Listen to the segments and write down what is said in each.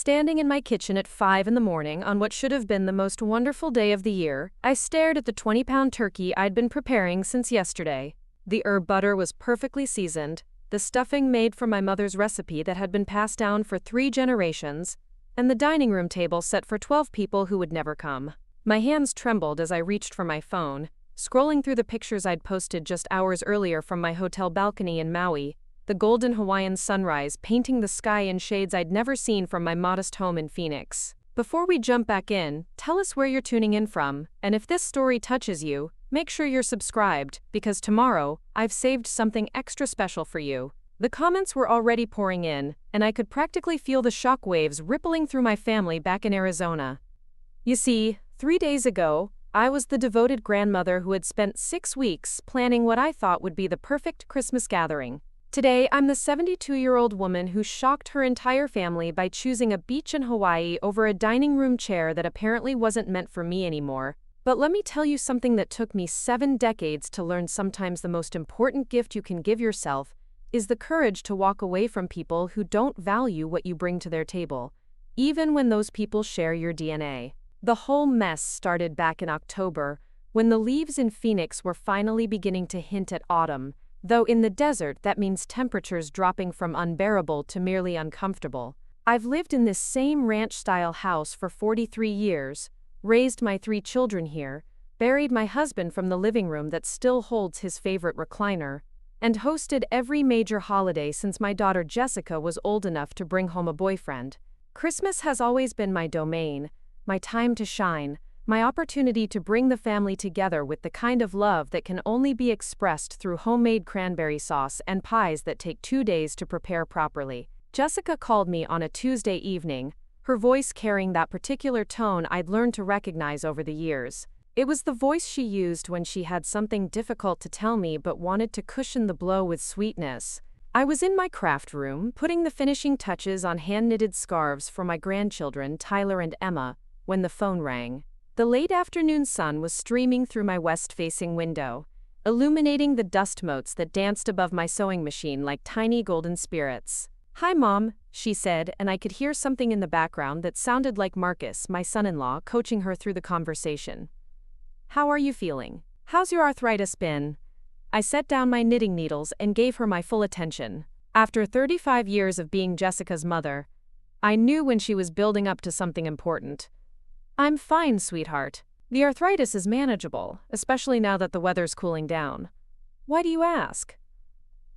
Standing in my kitchen at 5 in the morning on what should have been the most wonderful day of the year, I stared at the 20-pound turkey I'd been preparing since yesterday. The herb butter was perfectly seasoned, the stuffing made from my mother's recipe that had been passed down for 3 generations, and the dining room table set for 12 people who would never come. My hands trembled as I reached for my phone, scrolling through the pictures I'd posted just hours earlier from my hotel balcony in Maui, the golden Hawaiian sunrise painting the sky in shades I'd never seen from my modest home in Phoenix. Before we jump back in, tell us where you're tuning in from, and if this story touches you, make sure you're subscribed, because tomorrow, I've saved something extra special for you. The comments were already pouring in, and I could practically feel the shockwaves rippling through my family back in Arizona. You see, 3 days ago, I was the devoted grandmother who had spent 6 weeks planning what I thought would be the perfect Christmas gathering. Today, I'm the 72-year-old woman who shocked her entire family by choosing a beach in Hawaii over a dining room chair that apparently wasn't meant for me anymore. But let me tell you something that took me 7 decades to learn. Sometimes the most important gift you can give yourself is the courage to walk away from people who don't value what you bring to their table, even when those people share your DNA. The whole mess started back in October, when the leaves in Phoenix were finally beginning to hint at autumn. Though in the desert, that means temperatures dropping from unbearable to merely uncomfortable. I've lived in this same ranch-style house for 43 years, raised my 3 children here, buried my husband from the living room that still holds his favorite recliner, and hosted every major holiday since my daughter Jessica was old enough to bring home a boyfriend. Christmas has always been my domain, my time to shine, my opportunity to bring the family together with the kind of love that can only be expressed through homemade cranberry sauce and pies that take 2 days to prepare properly. Jessica called me on a Tuesday evening, her voice carrying that particular tone I'd learned to recognize over the years. It was the voice she used when she had something difficult to tell me but wanted to cushion the blow with sweetness. I was in my craft room, putting the finishing touches on hand-knitted scarves for my grandchildren, Tyler and Emma, when the phone rang. The late afternoon sun was streaming through my west-facing window, illuminating the dust motes that danced above my sewing machine like tiny golden spirits. "Hi, Mom," she said, and I could hear something in the background that sounded like Marcus, my son-in-law, coaching her through the conversation. "How are you feeling? How's your arthritis been?" I set down my knitting needles and gave her my full attention. After 35 years of being Jessica's mother, I knew when she was building up to something important. "I'm fine, sweetheart. The arthritis is manageable, especially now that the weather's cooling down." "Why do you ask?"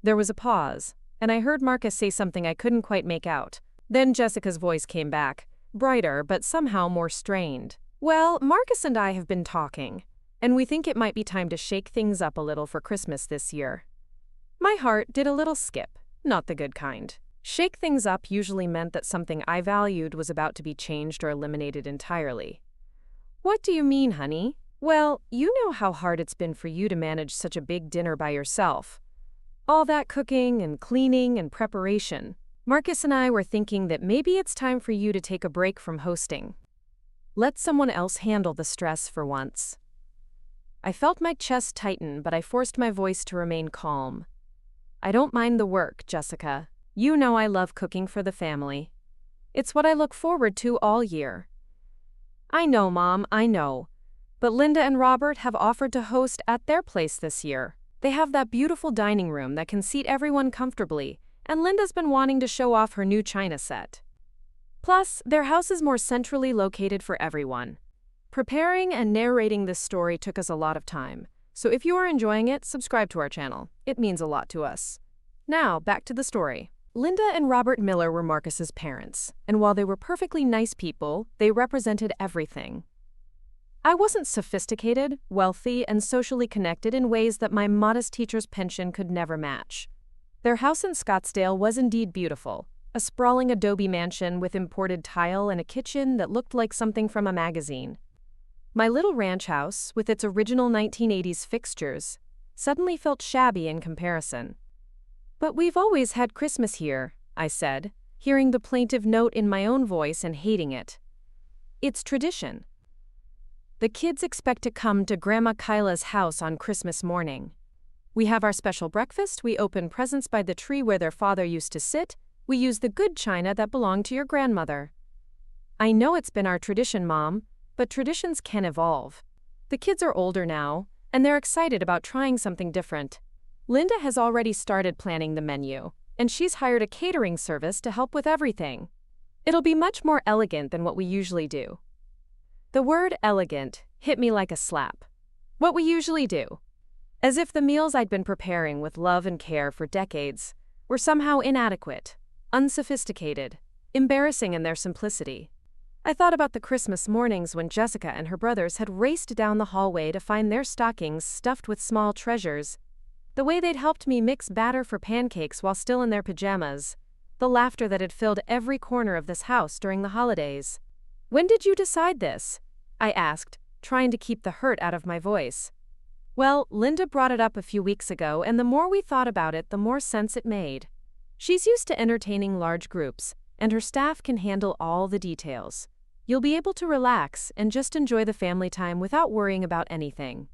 There was a pause, and I heard Marcus say something I couldn't quite make out. Then Jessica's voice came back, brighter but somehow more strained. "Well, Marcus and I have been talking, and we think it might be time to shake things up a little for Christmas this year." My heart did a little skip, not the good kind. Shake things up usually meant that something I valued was about to be changed or eliminated entirely. "What do you mean, honey?" "Well, you know how hard it's been for you to manage such a big dinner by yourself. All that cooking and cleaning and preparation. Marcus and I were thinking that maybe it's time for you to take a break from hosting. Let someone else handle the stress for once." I felt my chest tighten, but I forced my voice to remain calm. "I don't mind the work, Jessica. You know I love cooking for the family. It's what I look forward to all year." "I know, Mom, I know. But Linda and Robert have offered to host at their place this year. They have that beautiful dining room that can seat everyone comfortably, and Linda's been wanting to show off her new china set. Plus, their house is more centrally located for everyone." Preparing and narrating this story took us a lot of time, so if you are enjoying it, subscribe to our channel. It means a lot to us. Now, back to the story. Linda and Robert Miller were Marcus's parents, and while they were perfectly nice people, they represented everything. I wasn't sophisticated, wealthy, and socially connected in ways that my modest teacher's pension could never match. Their house in Scottsdale was indeed beautiful, a sprawling adobe mansion with imported tile and a kitchen that looked like something from a magazine. My little ranch house, with its original 1980s fixtures, suddenly felt shabby in comparison. "But we've always had Christmas here," I said, hearing the plaintive note in my own voice and hating it. "It's tradition. The kids expect to come to Grandma Kyla's house on Christmas morning. We have our special breakfast, we open presents by the tree where their father used to sit, we use the good china that belonged to your grandmother. I know it's been our tradition, Mom, but traditions can evolve. The kids are older now, and they're excited about trying something different. Linda has already started planning the menu, and she's hired a catering service to help with everything. It'll be much more elegant than what we usually do. The word elegant hit me like a slap. What we usually do. As if the meals I'd been preparing with love and care for decades were somehow inadequate, unsophisticated, embarrassing in their simplicity. I thought about the Christmas mornings when Jessica and her brothers had raced down the hallway to find their stockings stuffed with small treasures. The way they'd helped me mix batter for pancakes while still in their pajamas. The laughter that had filled every corner of this house during the holidays. "When did you decide this?" I asked, trying to keep the hurt out of my voice. Well, Linda brought it up a few weeks ago, and the more we thought about it, the more sense it made. She's used to entertaining large groups, and her staff can handle all the details. You'll be able to relax and just enjoy the family time without worrying about anything.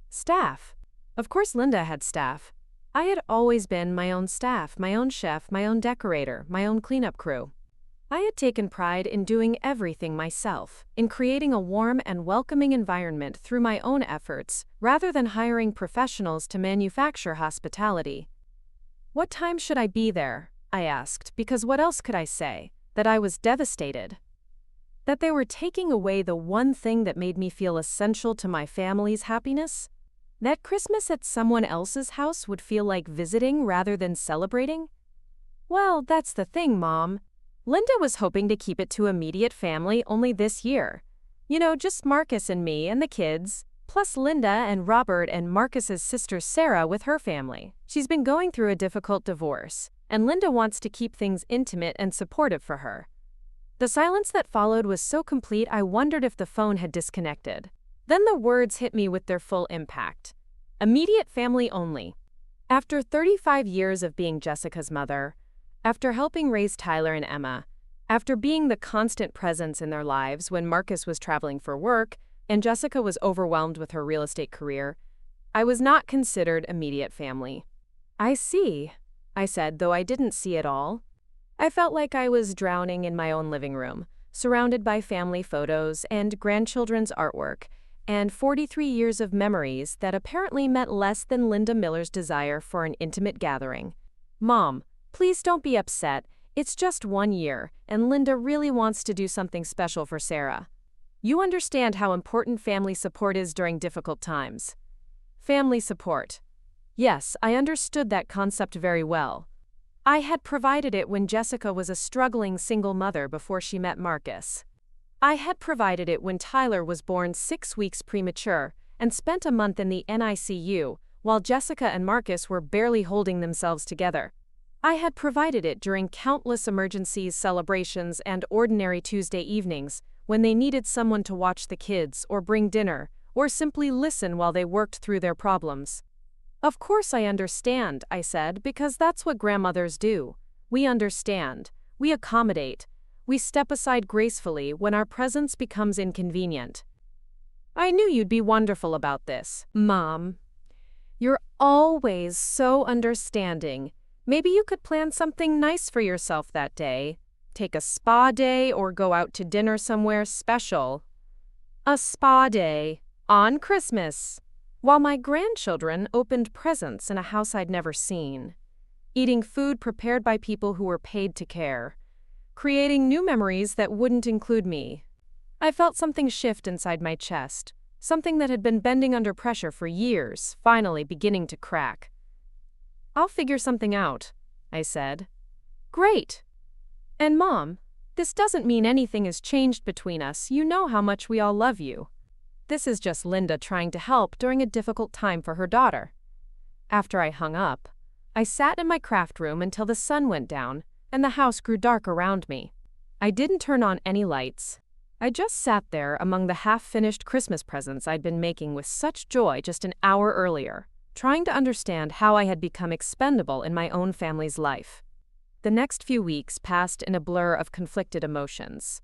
Staff. Of course Linda had staff. I had always been my own staff, my own chef, my own decorator, my own cleanup crew. I had taken pride in doing everything myself, in creating a warm and welcoming environment through my own efforts, rather than hiring professionals to manufacture hospitality. "What time should I be there?" I asked, because what else could I say? That I was devastated. That they were taking away the one thing that made me feel essential to my family's happiness? That Christmas at someone else's house would feel like visiting rather than celebrating? Well, that's the thing, Mom. Linda was hoping to keep it to immediate family only this year. You know, just Marcus and me and the kids, plus Linda and Robert and Marcus's sister Sarah with her family. She's been going through a difficult divorce, and Linda wants to keep things intimate and supportive for her. The silence that followed was so complete I wondered if the phone had disconnected. Then the words hit me with their full impact. Immediate family only. After 35 years of being Jessica's mother, after helping raise Tyler and Emma, after being the constant presence in their lives when Marcus was traveling for work and Jessica was overwhelmed with her real estate career, I was not considered immediate family. "I see," I said, though I didn't see it all. I felt like I was drowning in my own living room, surrounded by family photos and grandchildren's artwork, and 43 years of memories that apparently meant less than Linda Miller's desire for an intimate gathering. "Mom, please don't be upset. It's just 1 year, and Linda really wants to do something special for Sarah. You understand how important family support is during difficult times." Family support. Yes, I understood that concept very well. I had provided it when Jessica was a struggling single mother before she met Marcus. I had provided it when Tyler was born 6 weeks premature and spent a month in the NICU while Jessica and Marcus were barely holding themselves together. I had provided it during countless emergencies, celebrations, and ordinary Tuesday evenings when they needed someone to watch the kids or bring dinner or simply listen while they worked through their problems. "Of course I understand," I said, because that's what grandmothers do. We understand. We accommodate. We step aside gracefully when our presence becomes inconvenient. "I knew you'd be wonderful about this, Mom. You're always so understanding. Maybe you could plan something nice for yourself that day. Take a spa day or go out to dinner somewhere special." A spa day on Christmas, while my grandchildren opened presents in a house I'd never seen, eating food prepared by people who were paid to care, creating new memories that wouldn't include me. I felt something shift inside my chest, something that had been bending under pressure for years, finally beginning to crack. "I'll figure something out," I said. "Great. And Mom, this doesn't mean anything has changed between us. You know how much we all love you. This is just Linda trying to help during a difficult time for her daughter." After I hung up, I sat in my craft room until the sun went down and the house grew dark around me. I didn't turn on any lights. I just sat there among the half-finished Christmas presents I'd been making with such joy just an hour earlier, trying to understand how I had become expendable in my own family's life. The next few weeks passed in a blur of conflicted emotions.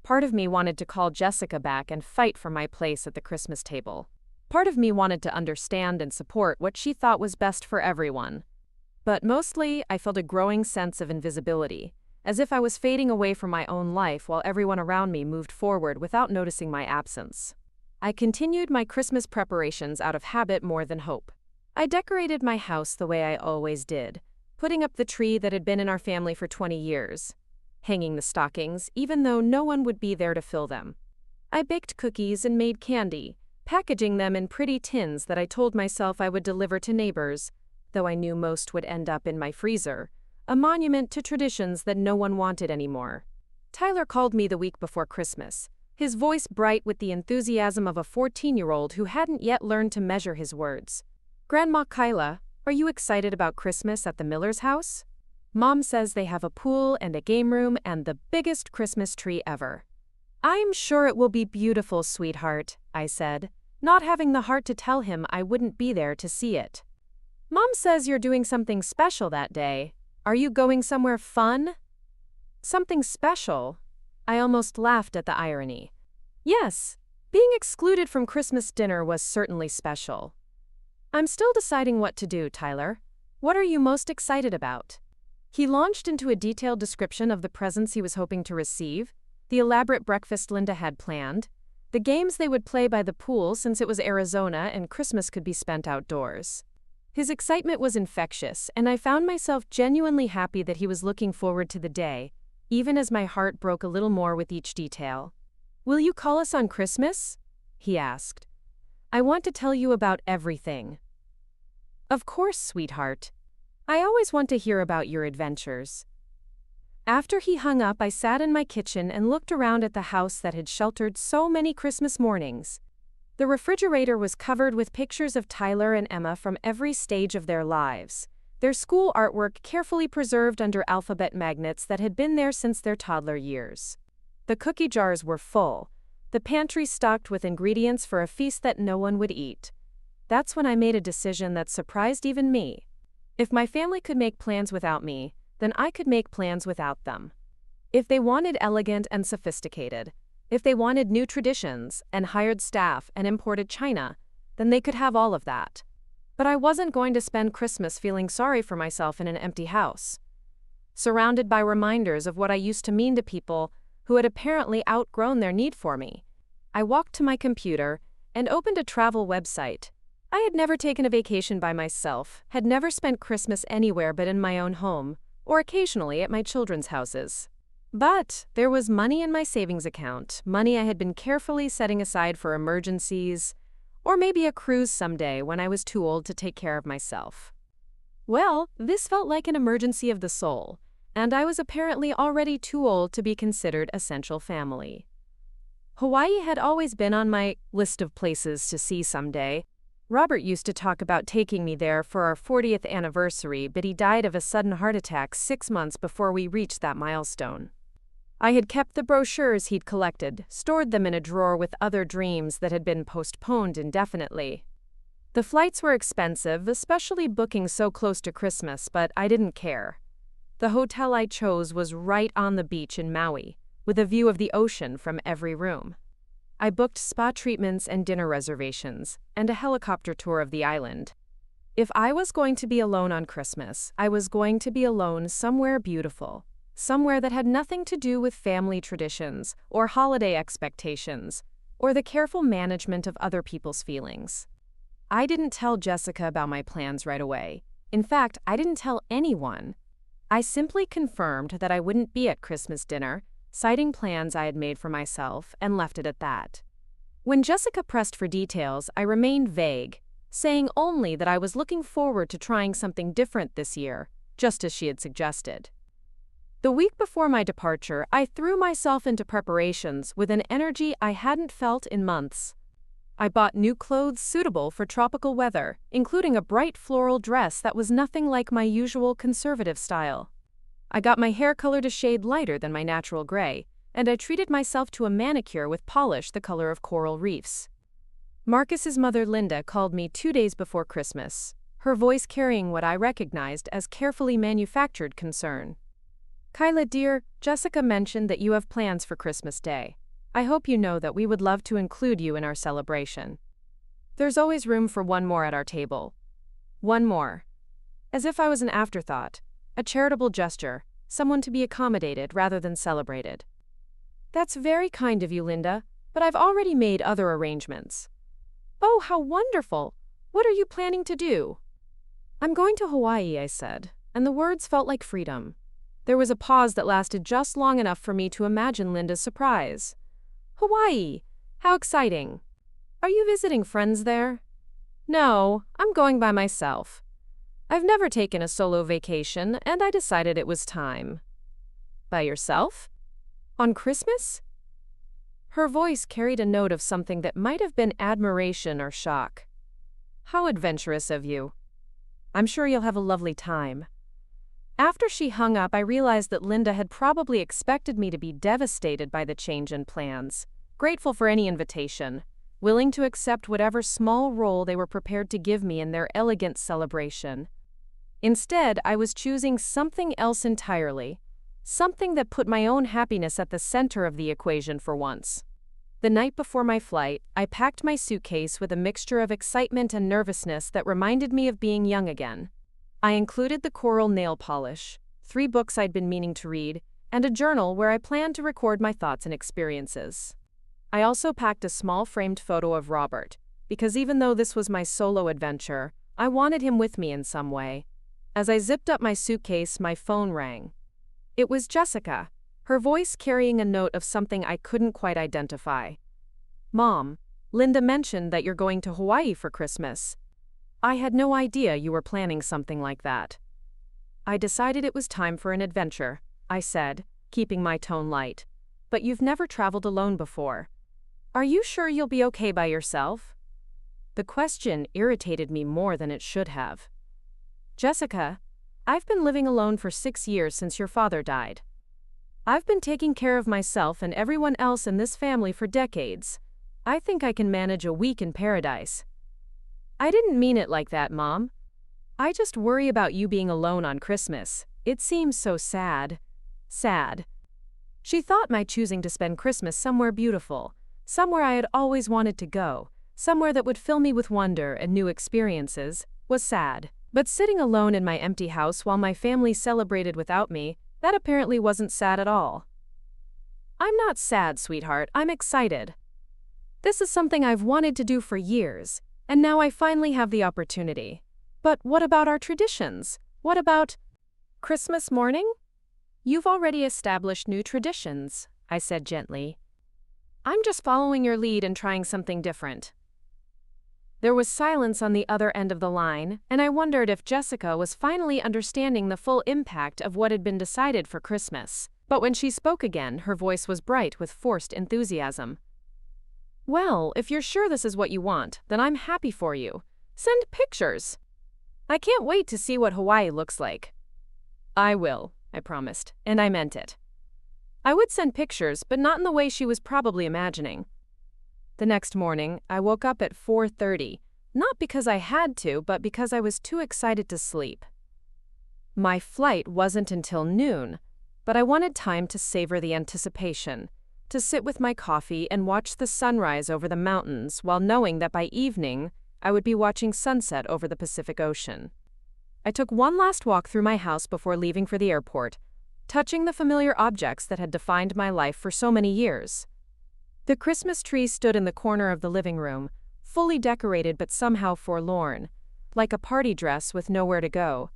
Part of me wanted to call Jessica back and fight for my place at the Christmas table. Part of me wanted to understand and support what she thought was best for everyone. But mostly, I felt a growing sense of invisibility, as if I was fading away from my own life while everyone around me moved forward without noticing my absence. I continued my Christmas preparations out of habit more than hope. I decorated my house the way I always did, putting up the tree that had been in our family for 20 years, hanging the stockings even though no one would be there to fill them. I baked cookies and made candy, packaging them in pretty tins that I told myself I would deliver to neighbors, though I knew most would end up in my freezer, a monument to traditions that no one wanted anymore. Tyler called me the week before Christmas, his voice bright with the enthusiasm of a 14-year-old who hadn't yet learned to measure his words. "Grandma Kyla, are you excited about Christmas at the Miller's house? Mom says they have a pool and a game room and the biggest Christmas tree ever." "I'm sure it will be beautiful, sweetheart," I said, not having the heart to tell him I wouldn't be there to see it. "Mom says you're doing something special that day. Are you going somewhere fun?" Something special? I almost laughed at the irony. Yes, being excluded from Christmas dinner was certainly special. "I'm still deciding what to do, Tyler. What are you most excited about?" He launched into a detailed description of the presents he was hoping to receive, the elaborate breakfast Linda had planned, the games they would play by the pool since it was Arizona and Christmas could be spent outdoors. His excitement was infectious, and I found myself genuinely happy that he was looking forward to the day, even as my heart broke a little more with each detail. "Will you call us on Christmas?" he asked. "I want to tell you about everything." "Of course, sweetheart. I always want to hear about your adventures." After he hung up, I sat in my kitchen and looked around at the house that had sheltered so many Christmas mornings. The refrigerator was covered with pictures of Tyler and Emma from every stage of their lives, their school artwork carefully preserved under alphabet magnets that had been there since their toddler years. The cookie jars were full, the pantry stocked with ingredients for a feast that no one would eat. That's when I made a decision that surprised even me. If my family could make plans without me, then I could make plans without them. If they wanted elegant and sophisticated, if they wanted new traditions and hired staff and imported china, then they could have all of that. But I wasn't going to spend Christmas feeling sorry for myself in an empty house. Surrounded by reminders of what I used to mean to people who had apparently outgrown their need for me, I walked to my computer and opened a travel website. I had never taken a vacation by myself, had never spent Christmas anywhere but in my own home, or occasionally at my children's houses. But there was money in my savings account, money I had been carefully setting aside for emergencies, or maybe a cruise someday when I was too old to take care of myself. Well, this felt like an emergency of the soul, and I was apparently already too old to be considered essential family. Hawaii had always been on my list of places to see someday. Robert used to talk about taking me there for our 40th anniversary, but he died of a sudden heart attack 6 months before we reached that milestone. I had kept the brochures he'd collected, stored them in a drawer with other dreams that had been postponed indefinitely. The flights were expensive, especially booking so close to Christmas, but I didn't care. The hotel I chose was right on the beach in Maui, with a view of the ocean from every room. I booked spa treatments and dinner reservations, and a helicopter tour of the island. If I was going to be alone on Christmas, I was going to be alone somewhere beautiful, somewhere that had nothing to do with family traditions or holiday expectations, or the careful management of other people's feelings. I didn't tell Jessica about my plans right away. In fact, I didn't tell anyone. I simply confirmed that I wouldn't be at Christmas dinner, citing plans I had made for myself, and left it at that. When Jessica pressed for details, I remained vague, saying only that I was looking forward to trying something different this year, just as she had suggested. The week before my departure, I threw myself into preparations with an energy I hadn't felt in months. I bought new clothes suitable for tropical weather, including a bright floral dress that was nothing like my usual conservative style. I got my hair colored a shade lighter than my natural gray, and I treated myself to a manicure with polish the color of coral reefs. Marcus's mother Linda called me 2 days before Christmas, her voice carrying what I recognized as carefully manufactured concern. "Kyla dear, Jessica mentioned that you have plans for Christmas Day. I hope you know that we would love to include you in our celebration. There's always room for one more at our table." One more. As if I was an afterthought, a charitable gesture, someone to be accommodated rather than celebrated. That's very kind of you, Linda, but I've already made other arrangements. Oh, how wonderful! What are you planning to do? I'm going to Hawaii, I said, and the words felt like freedom. There was a pause that lasted just long enough for me to imagine Linda's surprise. Hawaii! How exciting! Are you visiting friends there? No, I'm going by myself. I've never taken a solo vacation, and I decided it was time. By yourself? On Christmas? Her voice carried a note of something that might have been admiration or shock. How adventurous of you. I'm sure you'll have a lovely time. After she hung up, I realized that Linda had probably expected me to be devastated by the change in plans, grateful for any invitation, willing to accept whatever small role they were prepared to give me in their elegant celebration. Instead, I was choosing something else entirely, something that put my own happiness at the center of the equation for once. The night before my flight, I packed my suitcase with a mixture of excitement and nervousness that reminded me of being young again. I included the coral nail polish, 3 books I'd been meaning to read, and a journal where I planned to record my thoughts and experiences. I also packed a small framed photo of Robert, because even though this was my solo adventure, I wanted him with me in some way. As I zipped up my suitcase, my phone rang. It was Jessica, her voice carrying a note of something I couldn't quite identify. Mom, Linda mentioned that you're going to Hawaii for Christmas. I had no idea you were planning something like that. I decided it was time for an adventure, I said, keeping my tone light. But you've never traveled alone before. Are you sure you'll be okay by yourself? The question irritated me more than it should have. Jessica, I've been living alone for 6 years since your father died. I've been taking care of myself and everyone else in this family for decades. I think I can manage a week in paradise. I didn't mean it like that, Mom. I just worry about you being alone on Christmas. It seems so sad. Sad. She thought my choosing to spend Christmas somewhere beautiful, somewhere I had always wanted to go, somewhere that would fill me with wonder and new experiences, was sad. But sitting alone in my empty house while my family celebrated without me, that apparently wasn't sad at all. I'm not sad, sweetheart, I'm excited. This is something I've wanted to do for years, and now I finally have the opportunity. But what about our traditions? What about Christmas morning? You've already established new traditions, I said gently. I'm just following your lead and trying something different. There was silence on the other end of the line, and I wondered if Jessica was finally understanding the full impact of what had been decided for Christmas. But when she spoke again, her voice was bright with forced enthusiasm. Well, if you're sure this is what you want, then I'm happy for you. Send pictures. I can't wait to see what Hawaii looks like. I will, I promised, and I meant it. I would send pictures, but not in the way she was probably imagining. The next morning, I woke up at 4:30, not because I had to, but because I was too excited to sleep. My flight wasn't until noon, but I wanted time to savor the anticipation, to sit with my coffee and watch the sunrise over the mountains while knowing that by evening, I would be watching sunset over the Pacific Ocean. I took one last walk through my house before leaving for the airport, touching the familiar objects that had defined my life for so many years. The Christmas tree stood in the corner of the living room, fully decorated but somehow forlorn, like a party dress with nowhere to go.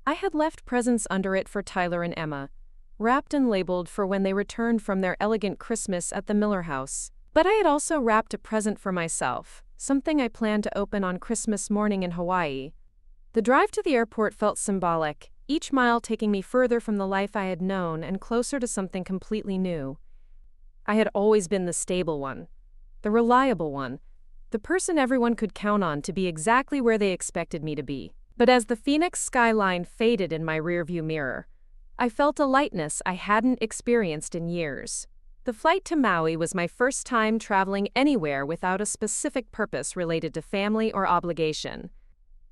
I had left presents under it for Tyler and Emma, wrapped and labeled for when they returned from their elegant Christmas at the Miller house. But I had also wrapped a present for myself, something I planned to open on Christmas morning in Hawaii. The drive to the airport felt symbolic, each mile taking me further from the life I had known and closer to something completely new. I had always been the stable one, the reliable one, the person everyone could count on to be exactly where they expected me to be. But as the Phoenix skyline faded in my rearview mirror, I felt a lightness I hadn't experienced in years. The flight to Maui was my first time traveling anywhere without a specific purpose related to family or obligation.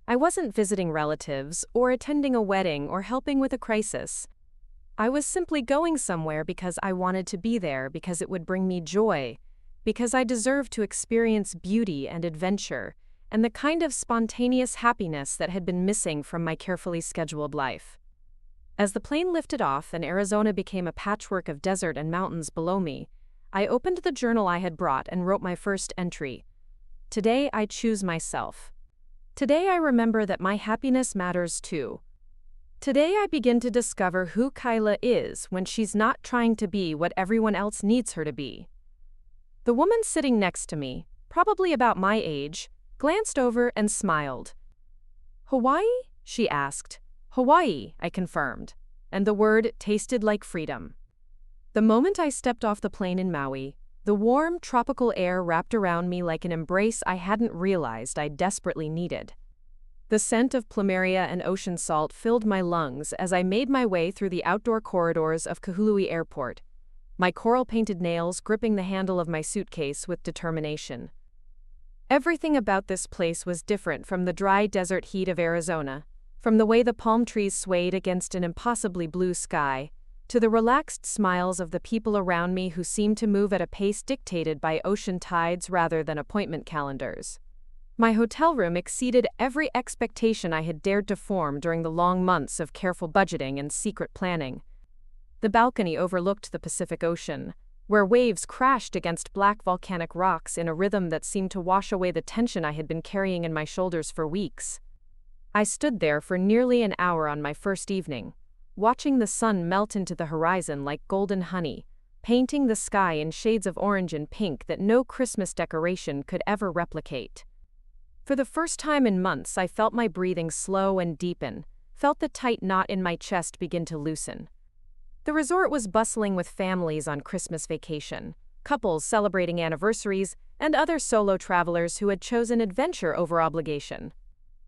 I wasn't visiting relatives or attending a wedding or helping with a crisis. I was simply going somewhere because I wanted to be there, because it would bring me joy, because I deserved to experience beauty and adventure, and the kind of spontaneous happiness that had been missing from my carefully scheduled life. As the plane lifted off and Arizona became a patchwork of desert and mountains below me, I opened the journal I had brought and wrote my first entry. Today I choose myself. Today I remember that my happiness matters too. Today I begin to discover who Kyla is when she's not trying to be what everyone else needs her to be. The woman sitting next to me, probably about my age, glanced over and smiled. "Hawaii?" she asked. "Hawaii," I confirmed, and the word tasted like freedom. The moment I stepped off the plane in Maui, the warm, tropical air wrapped around me like an embrace I hadn't realized I desperately needed. The scent of plumeria and ocean salt filled my lungs as I made my way through the outdoor corridors of Kahului Airport, my coral-painted nails gripping the handle of my suitcase with determination. Everything about this place was different from the dry desert heat of Arizona, from the way the palm trees swayed against an impossibly blue sky, to the relaxed smiles of the people around me who seemed to move at a pace dictated by ocean tides rather than appointment calendars. My hotel room exceeded every expectation I had dared to form during the long months of careful budgeting and secret planning. The balcony overlooked the Pacific Ocean, where waves crashed against black volcanic rocks in a rhythm that seemed to wash away the tension I had been carrying in my shoulders for weeks. I stood there for nearly an hour on my first evening, watching the sun melt into the horizon like golden honey, painting the sky in shades of orange and pink that no Christmas decoration could ever replicate. For the first time in months, I felt my breathing slow and deepen, felt the tight knot in my chest begin to loosen. The resort was bustling with families on Christmas vacation, couples celebrating anniversaries, and other solo travelers who had chosen adventure over obligation.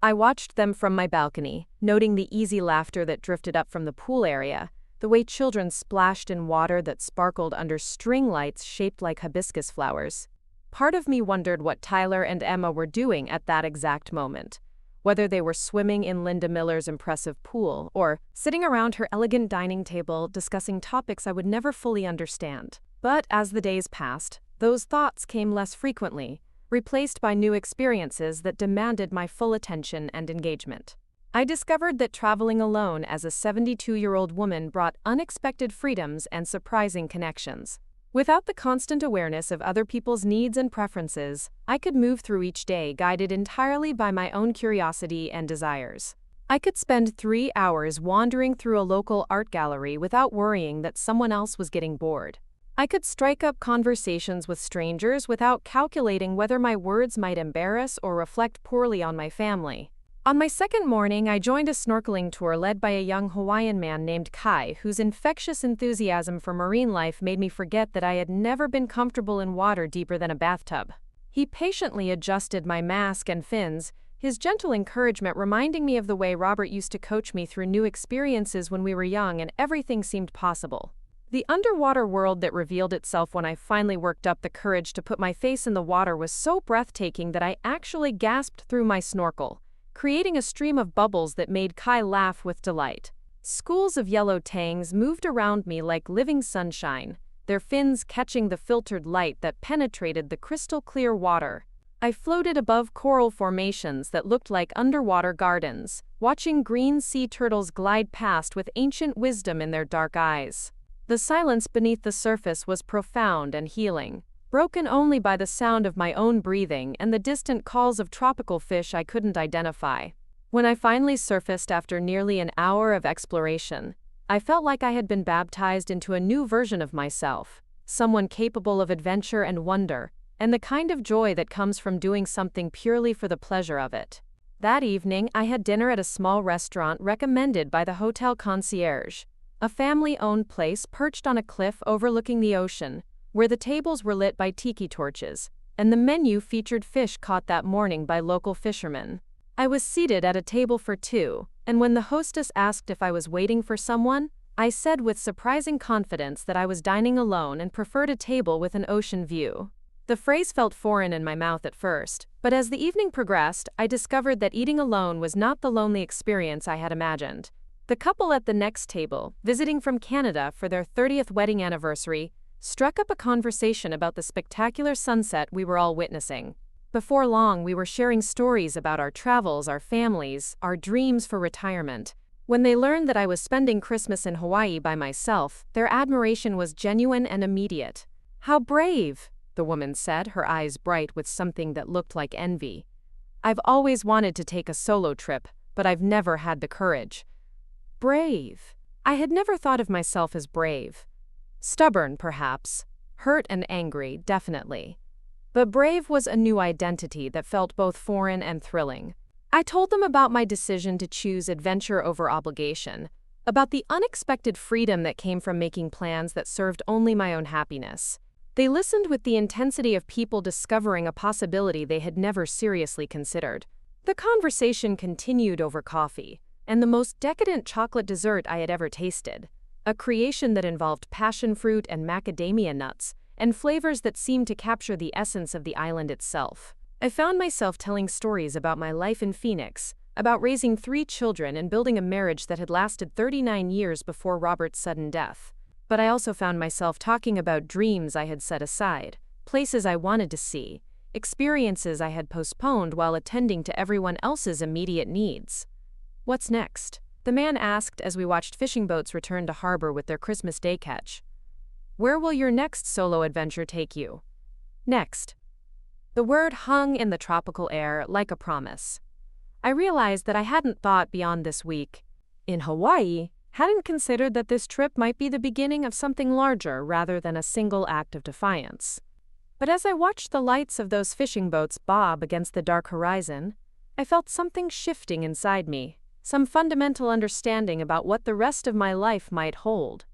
I watched them from my balcony, noting the easy laughter that drifted up from the pool area, the way children splashed in water that sparkled under string lights shaped like hibiscus flowers. Part of me wondered what Tyler and Emma were doing at that exact moment, whether they were swimming in Linda Miller's impressive pool or sitting around her elegant dining table discussing topics I would never fully understand. But as the days passed, those thoughts came less frequently, replaced by new experiences that demanded my full attention and engagement. I discovered that traveling alone as a 72-year-old woman brought unexpected freedoms and surprising connections. Without the constant awareness of other people's needs and preferences, I could move through each day guided entirely by my own curiosity and desires. I could spend 3 hours wandering through a local art gallery without worrying that someone else was getting bored. I could strike up conversations with strangers without calculating whether my words might embarrass or reflect poorly on my family. On my second morning, I joined a snorkeling tour led by a young Hawaiian man named Kai, whose infectious enthusiasm for marine life made me forget that I had never been comfortable in water deeper than a bathtub. He patiently adjusted my mask and fins, his gentle encouragement reminding me of the way Robert used to coach me through new experiences when we were young and everything seemed possible. The underwater world that revealed itself when I finally worked up the courage to put my face in the water was so breathtaking that I actually gasped through my snorkel, creating a stream of bubbles that made Kai laugh with delight. Schools of yellow tangs moved around me like living sunshine, their fins catching the filtered light that penetrated the crystal-clear water. I floated above coral formations that looked like underwater gardens, watching green sea turtles glide past with ancient wisdom in their dark eyes. The silence beneath the surface was profound and healing, broken only by the sound of my own breathing and the distant calls of tropical fish I couldn't identify. When I finally surfaced after nearly an hour of exploration, I felt like I had been baptized into a new version of myself, someone capable of adventure and wonder, and the kind of joy that comes from doing something purely for the pleasure of it. That evening, I had dinner at a small restaurant recommended by the hotel concierge, a family-owned place perched on a cliff overlooking the ocean, where the tables were lit by tiki torches, and the menu featured fish caught that morning by local fishermen. I was seated at a table for two, and when the hostess asked if I was waiting for someone, I said with surprising confidence that I was dining alone and preferred a table with an ocean view. The phrase felt foreign in my mouth at first, but as the evening progressed, I discovered that eating alone was not the lonely experience I had imagined. The couple at the next table, visiting from Canada for their 30th wedding anniversary, struck up a conversation about the spectacular sunset we were all witnessing. Before long, we were sharing stories about our travels, our families, our dreams for retirement, When they learned that I was spending Christmas in Hawaii by myself, their admiration was genuine and immediate. "How brave," the woman said, her eyes bright with something that looked like envy. "I've always wanted to take a solo trip, but I've never had the courage." Brave. I had never thought of myself as brave. Stubborn, perhaps. Hurt and angry, definitely. But brave was a new identity that felt both foreign and thrilling. I told them about my decision to choose adventure over obligation, about the unexpected freedom that came from making plans that served only my own happiness. They listened with the intensity of people discovering a possibility they had never seriously considered. The conversation continued over coffee, and the most decadent chocolate dessert I had ever tasted, a creation that involved passion fruit and macadamia nuts, and flavors that seemed to capture the essence of the island itself. I found myself telling stories about my life in Phoenix, about raising 3 children and building a marriage that had lasted 39 years before Robert's sudden death. But I also found myself talking about dreams I had set aside, places I wanted to see, experiences I had postponed while attending to everyone else's immediate needs. "What's next?" the man asked as we watched fishing boats return to harbor with their Christmas Day catch. "Where will your next solo adventure take you?" Next. The word hung in the tropical air like a promise. I realized that I hadn't thought beyond this week. In Hawaii, hadn't considered that this trip might be the beginning of something larger rather than a single act of defiance. But as I watched the lights of those fishing boats bob against the dark horizon, I felt something shifting inside me, some fundamental understanding about what the rest of my life might hold.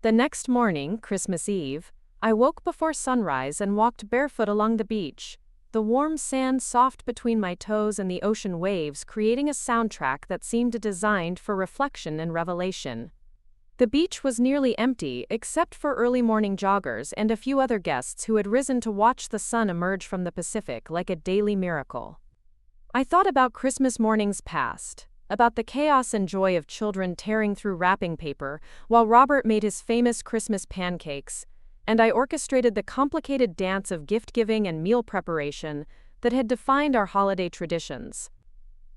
The next morning, Christmas Eve, I woke before sunrise and walked barefoot along the beach, the warm sand soft between my toes and the ocean waves creating a soundtrack that seemed designed for reflection and revelation. The beach was nearly empty except for early morning joggers and a few other guests who had risen to watch the sun emerge from the Pacific like a daily miracle. I thought about Christmas mornings past, about the chaos and joy of children tearing through wrapping paper while Robert made his famous Christmas pancakes, and I orchestrated the complicated dance of gift-giving and meal preparation that had defined our holiday traditions.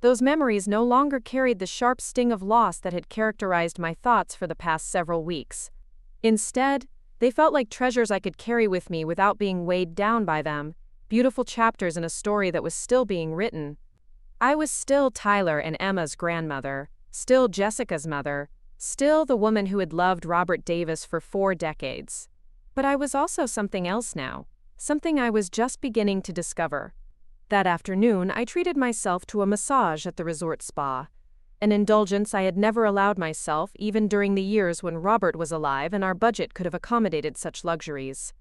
Those memories no longer carried the sharp sting of loss that had characterized my thoughts for the past several weeks. Instead, they felt like treasures I could carry with me without being weighed down by them, beautiful chapters in a story that was still being written. I was still Tyler and Emma's grandmother, still Jessica's mother, still the woman who had loved Robert Davis for 4 decades. But I was also something else now, something I was just beginning to discover. That afternoon, I treated myself to a massage at the resort spa, an indulgence I had never allowed myself even during the years when Robert was alive and our budget could have accommodated such luxuries.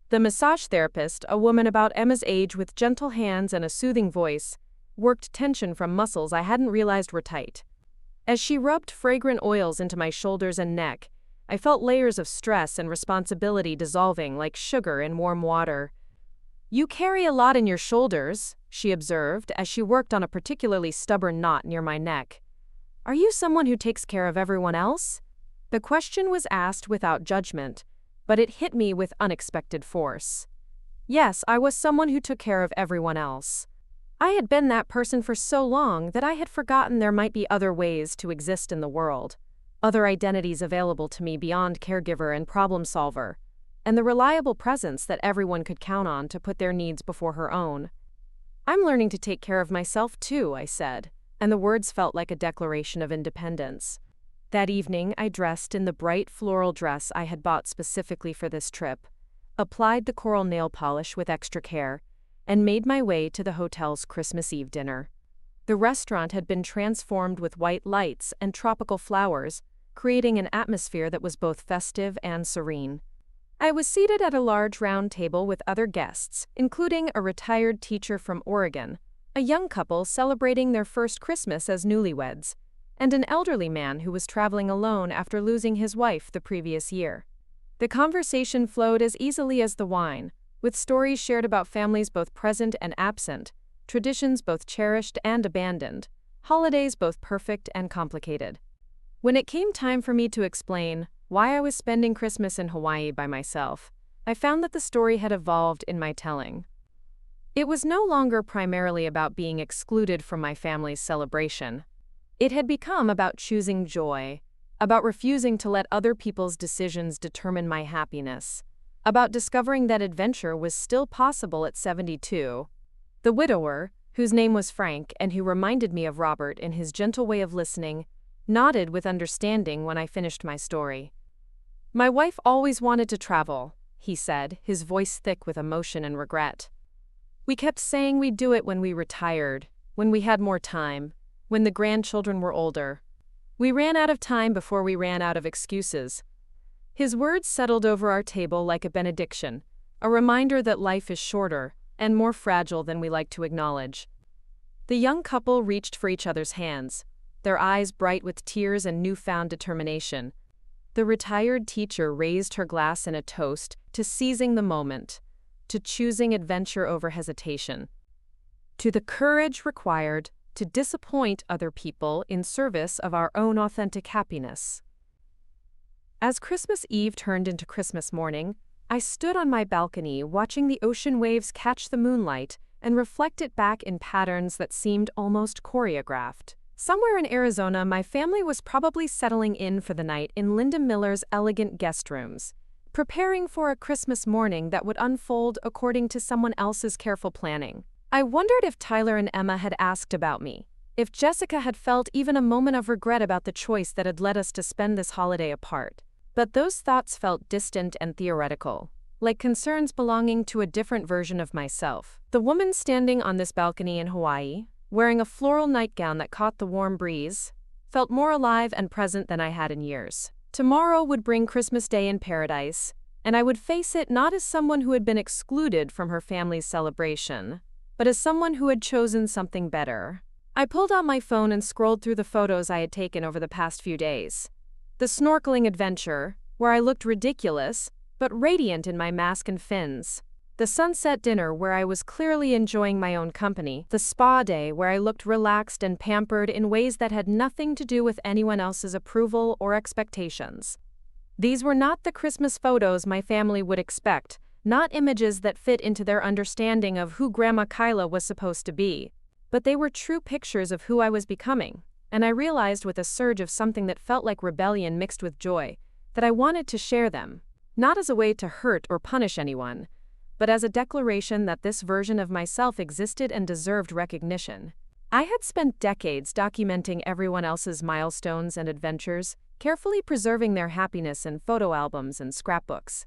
The massage therapist, a woman about Emma's age with gentle hands and a soothing voice, worked tension from muscles I hadn't realized were tight. As she rubbed fragrant oils into my shoulders and neck, I felt layers of stress and responsibility dissolving like sugar in warm water. "You carry a lot in your shoulders," she observed as she worked on a particularly stubborn knot near my neck. "Are you someone who takes care of everyone else?" The question was asked without judgment, but it hit me with unexpected force. Yes, I was someone who took care of everyone else. I had been that person for so long that I had forgotten there might be other ways to exist in the world. Other identities available to me beyond caregiver and problem solver, and the reliable presence that everyone could count on to put their needs before her own. "I'm learning to take care of myself too," I said, and the words felt like a declaration of independence. That evening, I dressed in the bright floral dress I had bought specifically for this trip, applied the coral nail polish with extra care, and made my way to the hotel's Christmas Eve dinner. The restaurant had been transformed with white lights and tropical flowers, creating an atmosphere that was both festive and serene. I was seated at a large round table with other guests, including a retired teacher from Oregon, a young couple celebrating their first Christmas as newlyweds, and an elderly man who was traveling alone after losing his wife the previous year. The conversation flowed as easily as the wine, with stories shared about families both present and absent, traditions both cherished and abandoned, holidays both perfect and complicated. When it came time for me to explain why I was spending Christmas in Hawaii by myself, I found that the story had evolved in my telling. It was no longer primarily about being excluded from my family's celebration. It had become about choosing joy, about refusing to let other people's decisions determine my happiness, about discovering that adventure was still possible at 72. The widower, whose name was Frank and who reminded me of Robert in his gentle way of listening, nodded with understanding when I finished my story. "My wife always wanted to travel," he said, his voice thick with emotion and regret. "We kept saying we'd do it when we retired, when we had more time, when the grandchildren were older. We ran out of time before we ran out of excuses." His words settled over our table like a benediction, a reminder that life is shorter and more fragile than we like to acknowledge. The young couple reached for each other's hands, their eyes bright with tears and newfound determination. The retired teacher raised her glass in a toast to seizing the moment, to choosing adventure over hesitation, to the courage required to disappoint other people in service of our own authentic happiness. As Christmas Eve turned into Christmas morning, I stood on my balcony watching the ocean waves catch the moonlight and reflect it back in patterns that seemed almost choreographed. Somewhere in Arizona, my family was probably settling in for the night in Linda Miller's elegant guest rooms, preparing for a Christmas morning that would unfold according to someone else's careful planning. I wondered if Tyler and Emma had asked about me, if Jessica had felt even a moment of regret about the choice that had led us to spend this holiday apart. But those thoughts felt distant and theoretical, like concerns belonging to a different version of myself. The woman standing on this balcony in Hawaii, wearing a floral nightgown that caught the warm breeze, felt more alive and present than I had in years. Tomorrow would bring Christmas Day in paradise, and I would face it not as someone who had been excluded from her family's celebration, but as someone who had chosen something better. I pulled out my phone and scrolled through the photos I had taken over the past few days. The snorkeling adventure, where I looked ridiculous, but radiant in my mask and fins. The sunset dinner where I was clearly enjoying my own company. The spa day where I looked relaxed and pampered in ways that had nothing to do with anyone else's approval or expectations. These were not the Christmas photos my family would expect, not images that fit into their understanding of who Grandma Kyla was supposed to be, but they were true pictures of who I was becoming, and I realized with a surge of something that felt like rebellion mixed with joy, that I wanted to share them, not as a way to hurt or punish anyone, but as a declaration that this version of myself existed and deserved recognition. I had spent decades documenting everyone else's milestones and adventures, carefully preserving their happiness in photo albums and scrapbooks.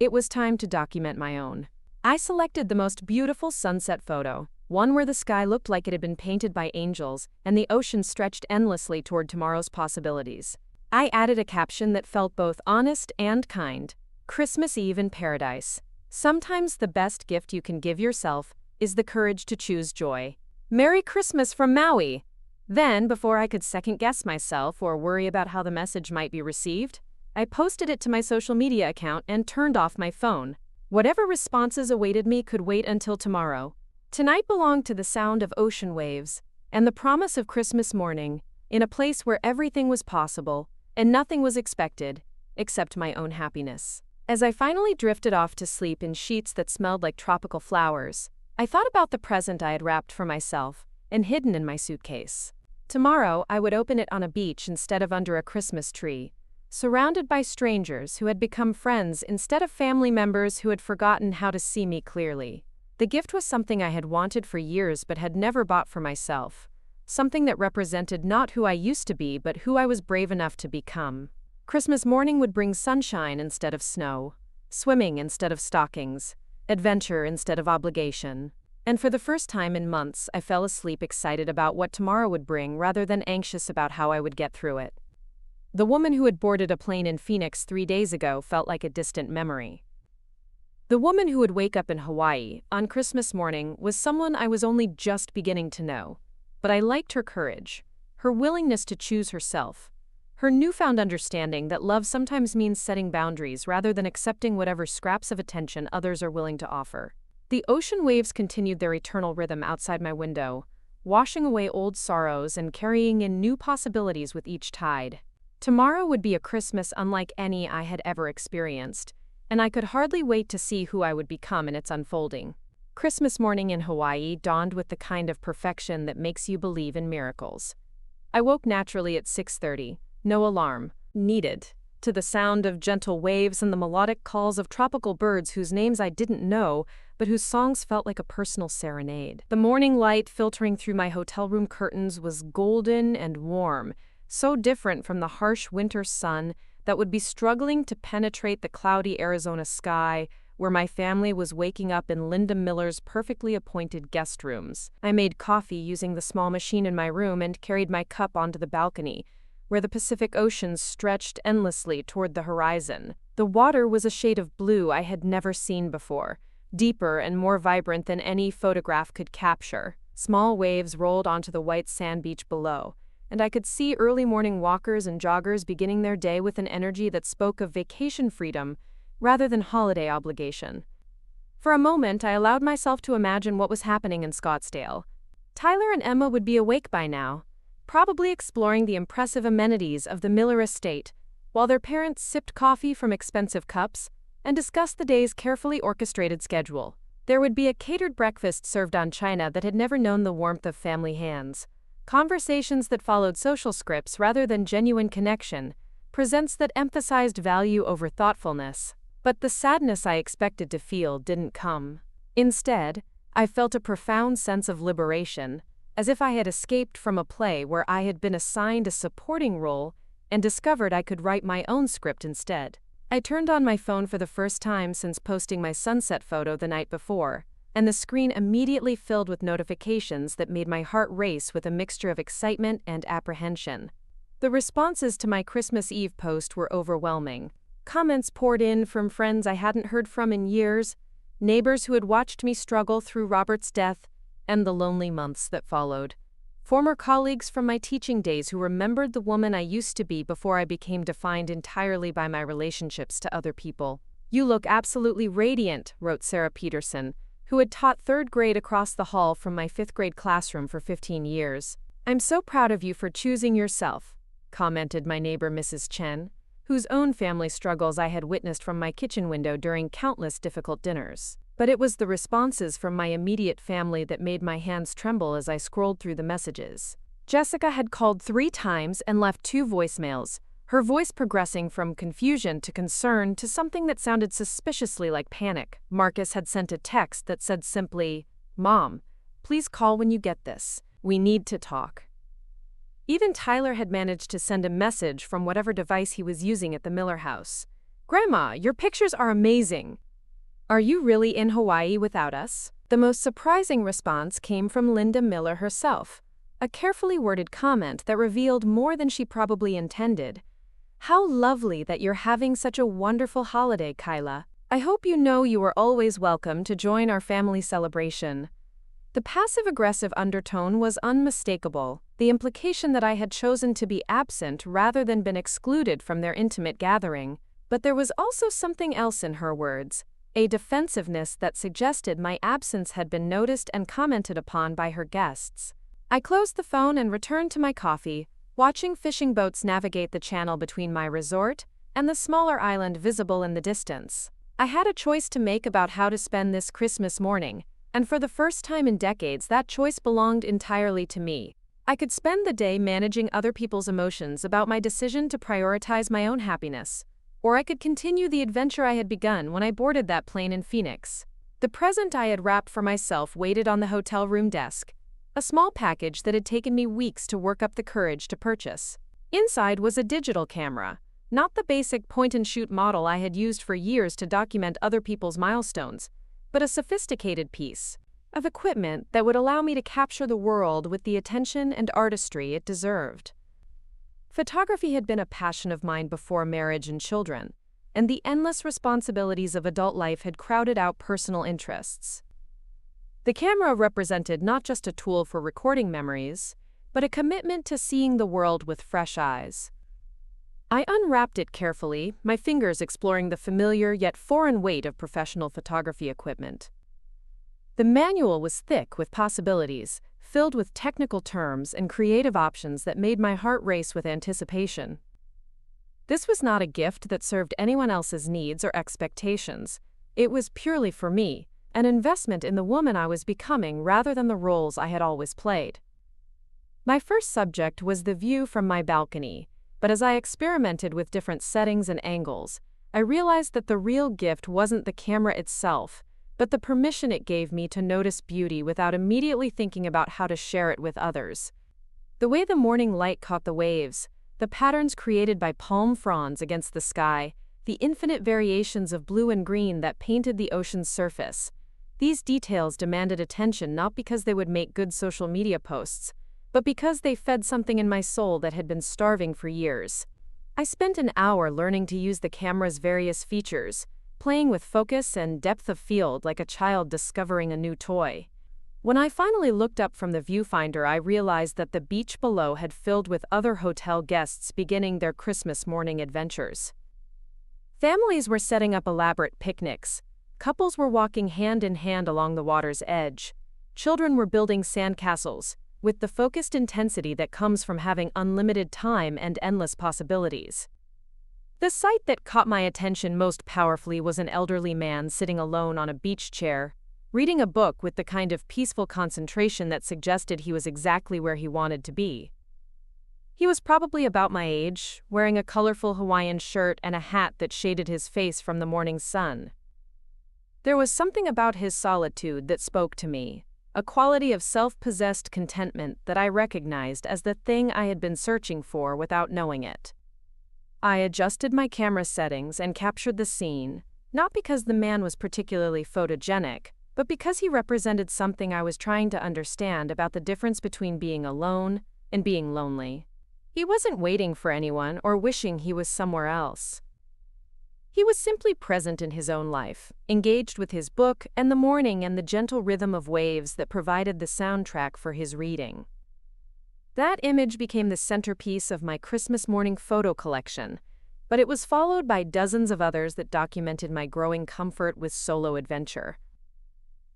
It was time to document my own. I selected the most beautiful sunset photo, one where the sky looked like it had been painted by angels and the ocean stretched endlessly toward tomorrow's possibilities. I added a caption that felt both honest and kind. Christmas Eve in paradise. Sometimes the best gift you can give yourself is the courage to choose joy. Merry Christmas from Maui! Then, before I could second-guess myself or worry about how the message might be received, I posted it to my social media account and turned off my phone. Whatever responses awaited me could wait until tomorrow. Tonight belonged to the sound of ocean waves and the promise of Christmas morning, in a place where everything was possible and nothing was expected, except my own happiness. As I finally drifted off to sleep in sheets that smelled like tropical flowers, I thought about the present I had wrapped for myself and hidden in my suitcase. Tomorrow, I would open it on a beach instead of under a Christmas tree, surrounded by strangers who had become friends instead of family members who had forgotten how to see me clearly. The gift was something I had wanted for years but had never bought for myself, something that represented not who I used to be but who I was brave enough to become. Christmas morning would bring sunshine instead of snow, swimming instead of stockings, adventure instead of obligation. And for the first time in months, I fell asleep excited about what tomorrow would bring rather than anxious about how I would get through it. The woman who had boarded a plane in Phoenix 3 days ago felt like a distant memory. The woman who would wake up in Hawaii on Christmas morning was someone I was only just beginning to know, but I liked her courage, her willingness to choose herself, her newfound understanding that love sometimes means setting boundaries rather than accepting whatever scraps of attention others are willing to offer. The ocean waves continued their eternal rhythm outside my window, washing away old sorrows and carrying in new possibilities with each tide. Tomorrow would be a Christmas unlike any I had ever experienced, and I could hardly wait to see who I would become in its unfolding. Christmas morning in Hawaii dawned with the kind of perfection that makes you believe in miracles. I woke naturally at 6:30, no alarm needed, to the sound of gentle waves and the melodic calls of tropical birds whose names I didn't know, but whose songs felt like a personal serenade. The morning light filtering through my hotel room curtains was golden and warm, so different from the harsh winter sun that would be struggling to penetrate the cloudy Arizona sky, where my family was waking up in Linda Miller's perfectly appointed guest rooms. I made coffee using the small machine in my room and carried my cup onto the balcony, where the Pacific Ocean stretched endlessly toward the horizon. The water was a shade of blue I had never seen before, deeper and more vibrant than any photograph could capture. Small waves rolled onto the white sand beach below, and I could see early morning walkers and joggers beginning their day with an energy that spoke of vacation freedom rather than holiday obligation. For a moment, I allowed myself to imagine what was happening in Scottsdale. Tyler and Emma would be awake by now, probably exploring the impressive amenities of the Miller estate, while their parents sipped coffee from expensive cups and discussed the day's carefully orchestrated schedule. There would be a catered breakfast served on china that had never known the warmth of family hands. Conversations that followed social scripts rather than genuine connection, presents that emphasized value over thoughtfulness. But the sadness I expected to feel didn't come. Instead, I felt a profound sense of liberation, as if I had escaped from a play where I had been assigned a supporting role and discovered I could write my own script instead. I turned on my phone for the first time since posting my sunset photo the night before, and the screen immediately filled with notifications that made my heart race with a mixture of excitement and apprehension. The responses to my Christmas Eve post were overwhelming. Comments poured in from friends I hadn't heard from in years, neighbors who had watched me struggle through Robert's death, and the lonely months that followed. Former colleagues from my teaching days who remembered the woman I used to be before I became defined entirely by my relationships to other people. "You look absolutely radiant," wrote Sarah Peterson, who had taught third grade across the hall from my fifth grade classroom for 15 years. "I'm so proud of you for choosing yourself," commented my neighbor Mrs. Chen, whose own family struggles I had witnessed from my kitchen window during countless difficult dinners. But it was the responses from my immediate family that made my hands tremble as I scrolled through the messages. Jessica had called 3 times and left 2 voicemails, her voice progressing from confusion to concern to something that sounded suspiciously like panic. Marcus had sent a text that said simply, "Mom, please call when you get this. We need to talk." Even Tyler had managed to send a message from whatever device he was using at the Miller house. "Grandma, your pictures are amazing. Are you really in Hawaii without us?" The most surprising response came from Linda Miller herself, a carefully worded comment that revealed more than she probably intended. "How lovely that you're having such a wonderful holiday, Kyla. I hope you know you are always welcome to join our family celebration." The passive-aggressive undertone was unmistakable, the implication that I had chosen to be absent rather than been excluded from their intimate gathering. But there was also something else in her words, a defensiveness that suggested my absence had been noticed and commented upon by her guests. I closed the phone and returned to my coffee, watching fishing boats navigate the channel between my resort and the smaller island visible in the distance. I had a choice to make about how to spend this Christmas morning, and for the first time in decades that choice belonged entirely to me. I could spend the day managing other people's emotions about my decision to prioritize my own happiness, or I could continue the adventure I had begun when I boarded that plane in Phoenix. The present I had wrapped for myself waited on the hotel room desk, a small package that had taken me weeks to work up the courage to purchase. Inside was a digital camera, not the basic point-and-shoot model I had used for years to document other people's milestones, but a sophisticated piece of equipment that would allow me to capture the world with the attention and artistry it deserved. Photography had been a passion of mine before marriage and children, and the endless responsibilities of adult life had crowded out personal interests. The camera represented not just a tool for recording memories, but a commitment to seeing the world with fresh eyes. I unwrapped it carefully, my fingers exploring the familiar yet foreign weight of professional photography equipment. The manual was thick with possibilities, filled with technical terms and creative options that made my heart race with anticipation. This was not a gift that served anyone else's needs or expectations. It was purely for me, an investment in the woman I was becoming rather than the roles I had always played. My first subject was the view from my balcony, but as I experimented with different settings and angles, I realized that the real gift wasn't the camera itself, but the permission it gave me to notice beauty without immediately thinking about how to share it with others. The way the morning light caught the waves, the patterns created by palm fronds against the sky, the infinite variations of blue and green that painted the ocean's surface. These details demanded attention not because they would make good social media posts, but because they fed something in my soul that had been starving for years. I spent an hour learning to use the camera's various features, playing with focus and depth of field like a child discovering a new toy. When I finally looked up from the viewfinder, I realized that the beach below had filled with other hotel guests beginning their Christmas morning adventures. Families were setting up elaborate picnics. Couples were walking hand in hand along the water's edge. Children were building sandcastles, with the focused intensity that comes from having unlimited time and endless possibilities. The sight that caught my attention most powerfully was an elderly man sitting alone on a beach chair, reading a book with the kind of peaceful concentration that suggested he was exactly where he wanted to be. He was probably about my age, wearing a colorful Hawaiian shirt and a hat that shaded his face from the morning sun. There was something about his solitude that spoke to me, a quality of self-possessed contentment that I recognized as the thing I had been searching for without knowing it. I adjusted my camera settings and captured the scene, not because the man was particularly photogenic, but because he represented something I was trying to understand about the difference between being alone and being lonely. He wasn't waiting for anyone or wishing he was somewhere else. He was simply present in his own life, engaged with his book and the morning and the gentle rhythm of waves that provided the soundtrack for his reading. That image became the centerpiece of my Christmas morning photo collection, but it was followed by dozens of others that documented my growing comfort with solo adventure.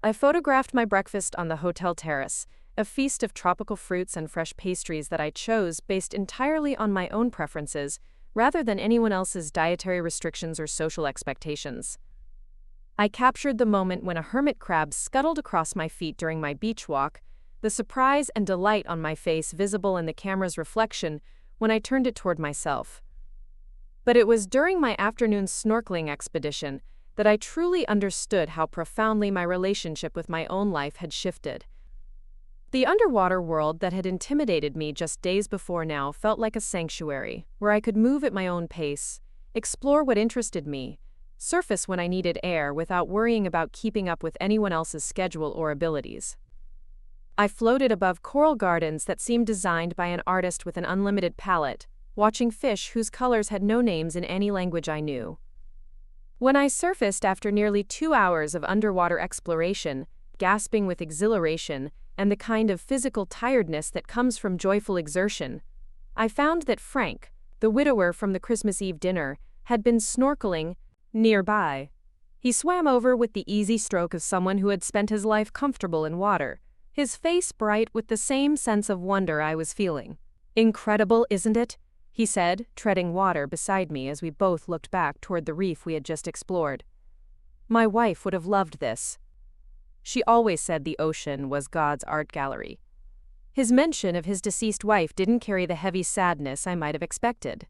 I photographed my breakfast on the hotel terrace, a feast of tropical fruits and fresh pastries that I chose based entirely on my own preferences, rather than anyone else's dietary restrictions or social expectations. I captured the moment when a hermit crab scuttled across my feet during my beach walk, the surprise and delight on my face visible in the camera's reflection when I turned it toward myself. But it was during my afternoon snorkeling expedition that I truly understood how profoundly my relationship with my own life had shifted. The underwater world that had intimidated me just days before now felt like a sanctuary, where I could move at my own pace, explore what interested me, surface when I needed air without worrying about keeping up with anyone else's schedule or abilities. I floated above coral gardens that seemed designed by an artist with an unlimited palette, watching fish whose colors had no names in any language I knew. When I surfaced after nearly 2 hours of underwater exploration, gasping with exhilaration and the kind of physical tiredness that comes from joyful exertion, I found that Frank, the widower from the Christmas Eve dinner, had been snorkeling nearby. He swam over with the easy stroke of someone who had spent his life comfortable in water, his face bright with the same sense of wonder I was feeling. "Incredible, isn't it?" he said, treading water beside me as we both looked back toward the reef we had just explored. "My wife would have loved this. She always said the ocean was God's art gallery." His mention of his deceased wife didn't carry the heavy sadness I might have expected.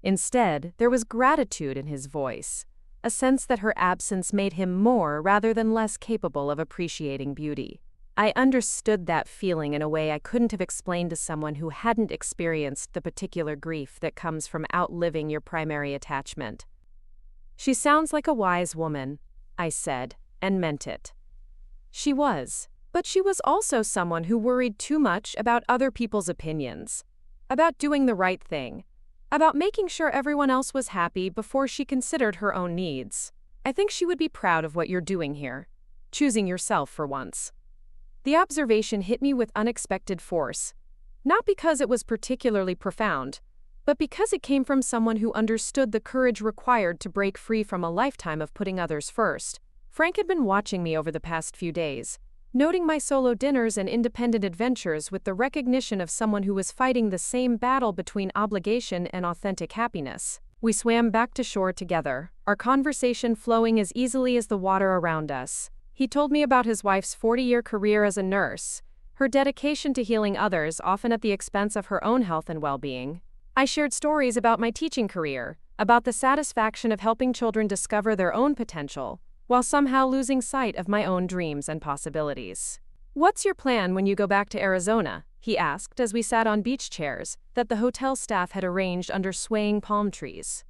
Instead, there was gratitude in his voice, a sense that her absence made him more rather than less capable of appreciating beauty. I understood that feeling in a way I couldn't have explained to someone who hadn't experienced the particular grief that comes from outliving your primary attachment. "She sounds like a wise woman," I said, and meant it. She was, but she was also someone who worried too much about other people's opinions, about doing the right thing, about making sure everyone else was happy before she considered her own needs. "I think she would be proud of what you're doing here, choosing yourself for once." The observation hit me with unexpected force, not because it was particularly profound, but because it came from someone who understood the courage required to break free from a lifetime of putting others first. Frank had been watching me over the past few days, noting my solo dinners and independent adventures with the recognition of someone who was fighting the same battle between obligation and authentic happiness. We swam back to shore together, our conversation flowing as easily as the water around us. He told me about his wife's 40-year career as a nurse, her dedication to healing others, often at the expense of her own health and well-being. I shared stories about my teaching career, about the satisfaction of helping children discover their own potential, while somehow losing sight of my own dreams and possibilities. "What's your plan when you go back to Arizona?" he asked as we sat on beach chairs that the hotel staff had arranged under swaying palm trees.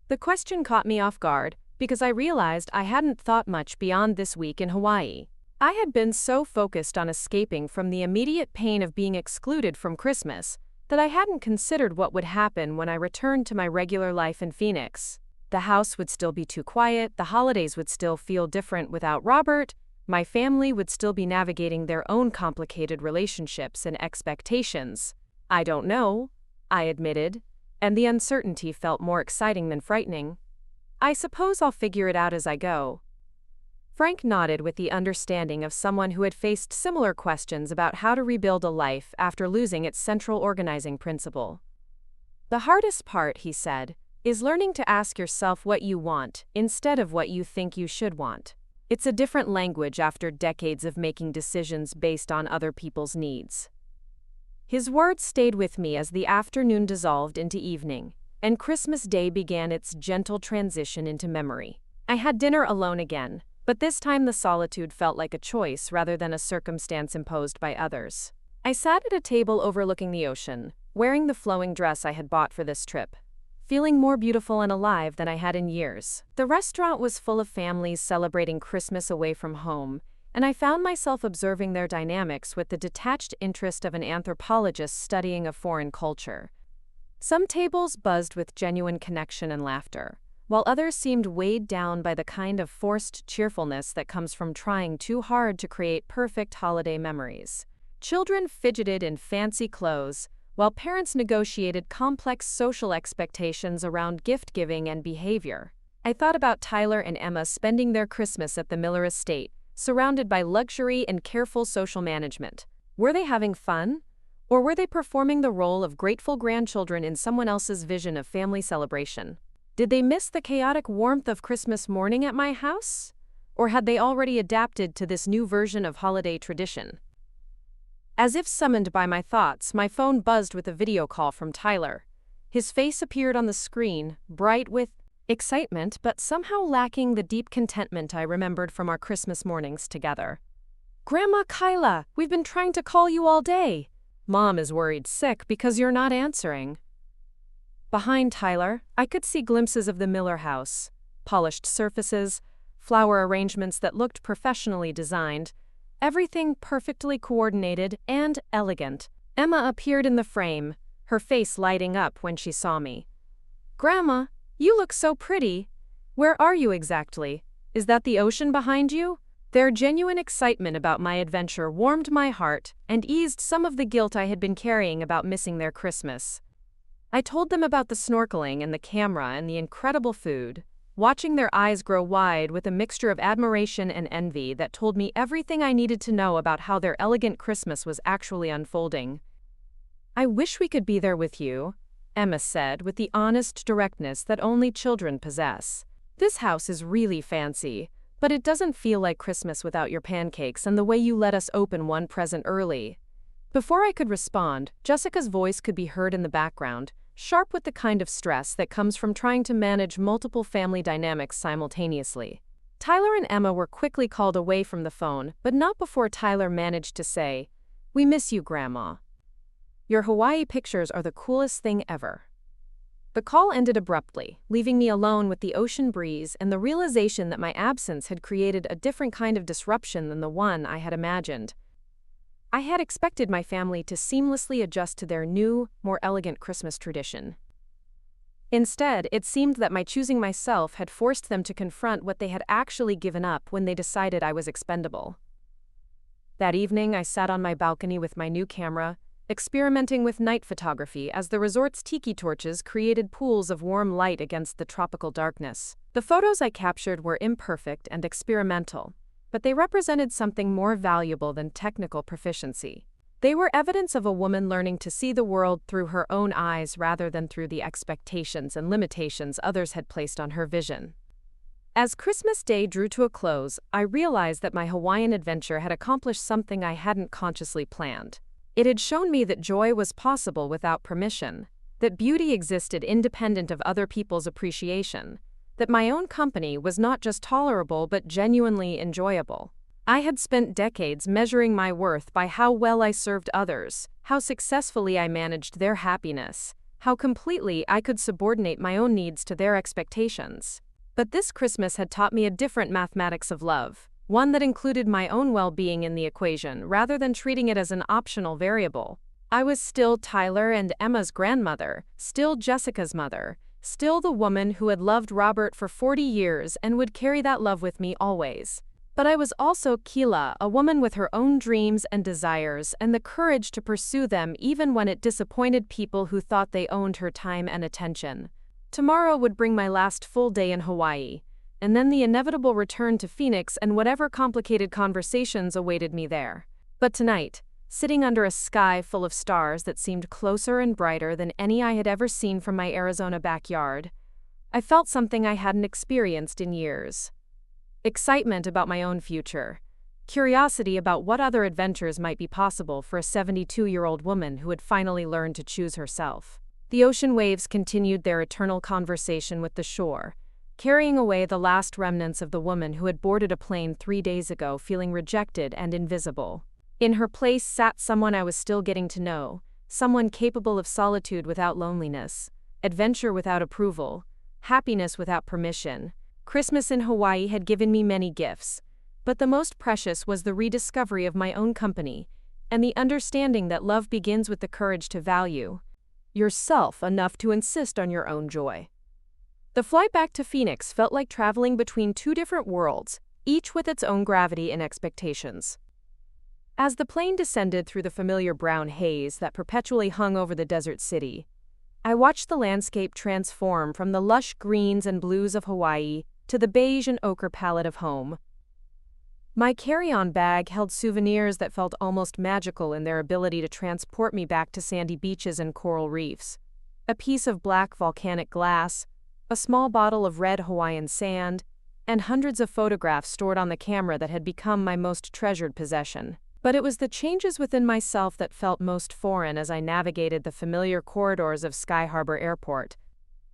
The question caught me off guard because I realized I hadn't thought much beyond this week in Hawaii. I had been so focused on escaping from the immediate pain of being excluded from Christmas that I hadn't considered what would happen when I returned to my regular life in Phoenix. The house would still be too quiet, the holidays would still feel different without Robert, my family would still be navigating their own complicated relationships and expectations. "I don't know," I admitted, and the uncertainty felt more exciting than frightening. "I suppose I'll figure it out as I go." Frank nodded with the understanding of someone who had faced similar questions about how to rebuild a life after losing its central organizing principle. "The hardest part," he said, "is learning to ask yourself what you want instead of what you think you should want. It's a different language after decades of making decisions based on other people's needs." His words stayed with me as the afternoon dissolved into evening, and Christmas Day began its gentle transition into memory. I had dinner alone again, but this time the solitude felt like a choice rather than a circumstance imposed by others. I sat at a table overlooking the ocean, wearing the flowing dress I had bought for this trip, feeling more beautiful and alive than I had in years. The restaurant was full of families celebrating Christmas away from home, and I found myself observing their dynamics with the detached interest of an anthropologist studying a foreign culture. Some tables buzzed with genuine connection and laughter, while others seemed weighed down by the kind of forced cheerfulness that comes from trying too hard to create perfect holiday memories. Children fidgeted in fancy clothes, while parents negotiated complex social expectations around gift-giving and behavior. I thought about Tyler and Emma spending their Christmas at the Miller estate, surrounded by luxury and careful social management. Were they having fun? Or were they performing the role of grateful grandchildren in someone else's vision of family celebration? Did they miss the chaotic warmth of Christmas morning at my house? Or had they already adapted to this new version of holiday tradition? As if summoned by my thoughts, my phone buzzed with a video call from Tyler. His face appeared on the screen, bright with excitement but somehow lacking the deep contentment I remembered from our Christmas mornings together. "Grandma Kyla, we've been trying to call you all day. Mom is worried sick because you're not answering." Behind Tyler, I could see glimpses of the Miller house, polished surfaces, flower arrangements that looked professionally designed, everything perfectly coordinated and elegant. Emma appeared in the frame, her face lighting up when she saw me. "Grandma, you look so pretty. Where are you exactly? Is that the ocean behind you?" Their genuine excitement about my adventure warmed my heart and eased some of the guilt I had been carrying about missing their Christmas. I told them about the snorkeling and the camera and the incredible food, watching their eyes grow wide with a mixture of admiration and envy that told me everything I needed to know about how their elegant Christmas was actually unfolding. "I wish we could be there with you," Emma said with the honest directness that only children possess. "This house is really fancy, but it doesn't feel like Christmas without your pancakes and the way you let us open one present early." Before I could respond, Jessica's voice could be heard in the background, sharp with the kind of stress that comes from trying to manage multiple family dynamics simultaneously. Tyler and Emma were quickly called away from the phone, but not before Tyler managed to say, "We miss you, Grandma. Your Hawaii pictures are the coolest thing ever." The call ended abruptly, leaving me alone with the ocean breeze and the realization that my absence had created a different kind of disruption than the one I had imagined. I had expected my family to seamlessly adjust to their new, more elegant Christmas tradition. Instead, it seemed that my choosing myself had forced them to confront what they had actually given up when they decided I was expendable. That evening, I sat on my balcony with my new camera, experimenting with night photography as the resort's tiki torches created pools of warm light against the tropical darkness. The photos I captured were imperfect and experimental, but they represented something more valuable than technical proficiency. They were evidence of a woman learning to see the world through her own eyes rather than through the expectations and limitations others had placed on her vision. As Christmas Day drew to a close, I realized that my Hawaiian adventure had accomplished something I hadn't consciously planned. It had shown me that joy was possible without permission, that beauty existed independent of other people's appreciation, that my own company was not just tolerable but genuinely enjoyable. I had spent decades measuring my worth by how well I served others, how successfully I managed their happiness, how completely I could subordinate my own needs to their expectations. But this Christmas had taught me a different mathematics of love, one that included my own well-being in the equation rather than treating it as an optional variable. I was still Tyler and Emma's grandmother, still Jessica's mother, still the woman who had loved Robert for 40 years and would carry that love with me always. But I was also Kila, a woman with her own dreams and desires and the courage to pursue them even when it disappointed people who thought they owned her time and attention. Tomorrow would bring my last full day in Hawaii, and then the inevitable return to Phoenix and whatever complicated conversations awaited me there. But tonight, sitting under a sky full of stars that seemed closer and brighter than any I had ever seen from my Arizona backyard, I felt something I hadn't experienced in years. Excitement about my own future. Curiosity about what other adventures might be possible for a 72-year-old woman who had finally learned to choose herself. The ocean waves continued their eternal conversation with the shore, carrying away the last remnants of the woman who had boarded a plane 3 days ago feeling rejected and invisible. In her place sat someone I was still getting to know, someone capable of solitude without loneliness, adventure without approval, happiness without permission. Christmas in Hawaii had given me many gifts, but the most precious was the rediscovery of my own company and the understanding that love begins with the courage to value yourself enough to insist on your own joy. The flight back to Phoenix felt like traveling between two different worlds, each with its own gravity and expectations. As the plane descended through the familiar brown haze that perpetually hung over the desert city, I watched the landscape transform from the lush greens and blues of Hawaii to the beige and ochre palette of home. My carry-on bag held souvenirs that felt almost magical in their ability to transport me back to sandy beaches and coral reefs. A piece of black volcanic glass, a small bottle of red Hawaiian sand, and hundreds of photographs stored on the camera that had become my most treasured possession. But it was the changes within myself that felt most foreign as I navigated the familiar corridors of Sky Harbor Airport.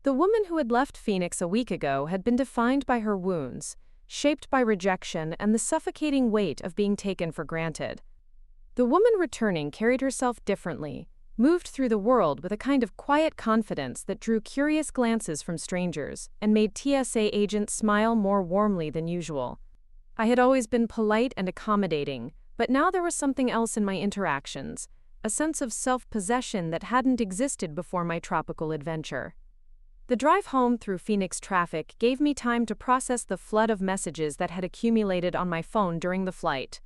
The woman who had left Phoenix a week ago had been defined by her wounds, shaped by rejection and the suffocating weight of being taken for granted. The woman returning carried herself differently, moved through the world with a kind of quiet confidence that drew curious glances from strangers and made TSA agents smile more warmly than usual. I had always been polite and accommodating, but now there was something else in my interactions, a sense of self-possession that hadn't existed before my tropical adventure. The drive home through Phoenix traffic gave me time to process the flood of messages that had accumulated on my phone during the flight.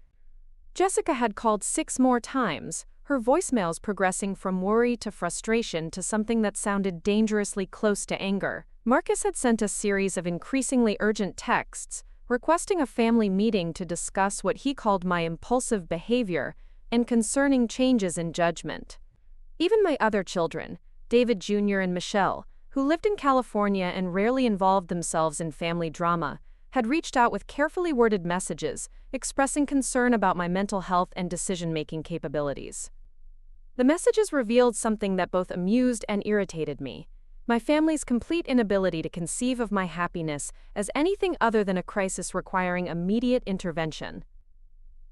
Jessica had called 6 more times, her voicemails progressing from worry to frustration to something that sounded dangerously close to anger. Marcus had sent a series of increasingly urgent texts, requesting a family meeting to discuss what he called my impulsive behavior and concerning changes in judgment. Even my other children, David Jr. and Michelle, who lived in California and rarely involved themselves in family drama, had reached out with carefully worded messages expressing concern about my mental health and decision-making capabilities. The messages revealed something that both amused and irritated me: my family's complete inability to conceive of my happiness as anything other than a crisis requiring immediate intervention.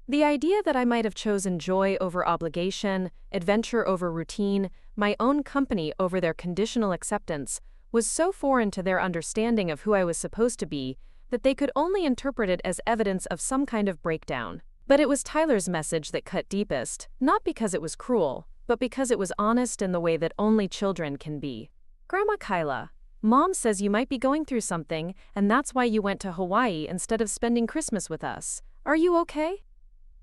The idea that I might have chosen joy over obligation, adventure over routine, my own company over their conditional acceptance, was so foreign to their understanding of who I was supposed to be that they could only interpret it as evidence of some kind of breakdown. But it was Tyler's message that cut deepest, not because it was cruel, but because it was honest in the way that only children can be. Grandma Kyla, Mom says you might be going through something, and that's why you went to Hawaii instead of spending Christmas with us. Are you okay?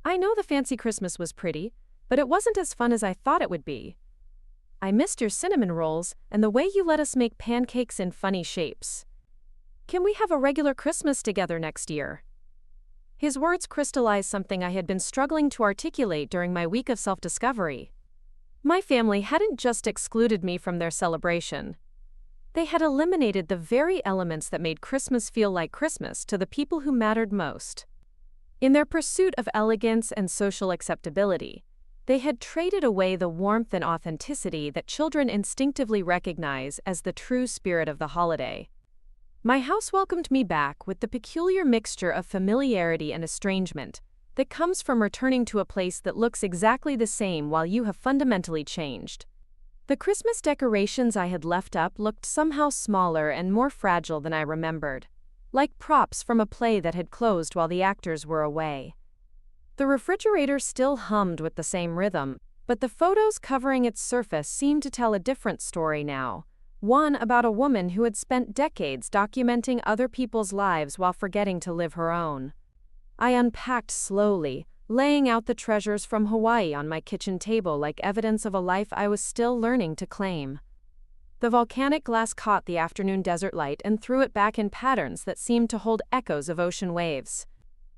I know the fancy Christmas was pretty, but it wasn't as fun as I thought it would be. I missed your cinnamon rolls and the way you let us make pancakes in funny shapes. Can we have a regular Christmas together next year? His words crystallized something I had been struggling to articulate during my week of self-discovery. My family hadn't just excluded me from their celebration. They had eliminated the very elements that made Christmas feel like Christmas to the people who mattered most. In their pursuit of elegance and social acceptability, they had traded away the warmth and authenticity that children instinctively recognize as the true spirit of the holiday. My house welcomed me back with the peculiar mixture of familiarity and estrangement that comes from returning to a place that looks exactly the same while you have fundamentally changed. The Christmas decorations I had left up looked somehow smaller and more fragile than I remembered, like props from a play that had closed while the actors were away. The refrigerator still hummed with the same rhythm, but the photos covering its surface seemed to tell a different story now. One about a woman who had spent decades documenting other people's lives while forgetting to live her own. I unpacked slowly, laying out the treasures from Hawaii on my kitchen table like evidence of a life I was still learning to claim. The volcanic glass caught the afternoon desert light and threw it back in patterns that seemed to hold echoes of ocean waves.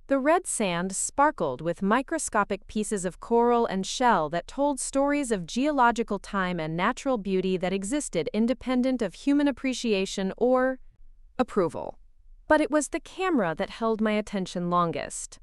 The red sand sparkled with microscopic pieces of coral and shell that told stories of geological time and natural beauty that existed independent of human appreciation or approval. But it was the camera that held my attention longest.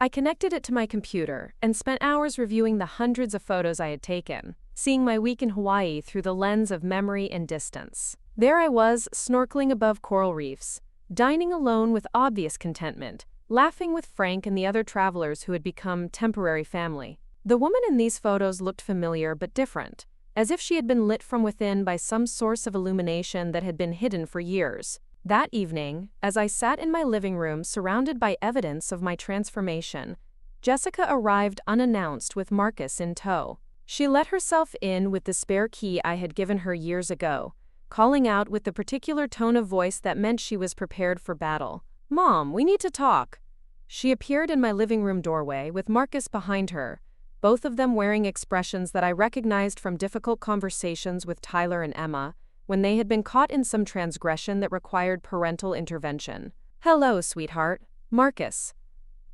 I connected it to my computer and spent hours reviewing the hundreds of photos I had taken, seeing my week in Hawaii through the lens of memory and distance. There I was, snorkeling above coral reefs, dining alone with obvious contentment, laughing with Frank and the other travelers who had become temporary family. The woman in these photos looked familiar but different, as if she had been lit from within by some source of illumination that had been hidden for years. That evening, as I sat in my living room surrounded by evidence of my transformation, Jessica arrived unannounced with Marcus in tow. She let herself in with the spare key I had given her years ago, calling out with the particular tone of voice that meant she was prepared for battle. "Mom, we need to talk." She appeared in my living room doorway with Marcus behind her, both of them wearing expressions that I recognized from difficult conversations with Tyler and Emma, when they had been caught in some transgression that required parental intervention. "Hello, sweetheart." Marcus.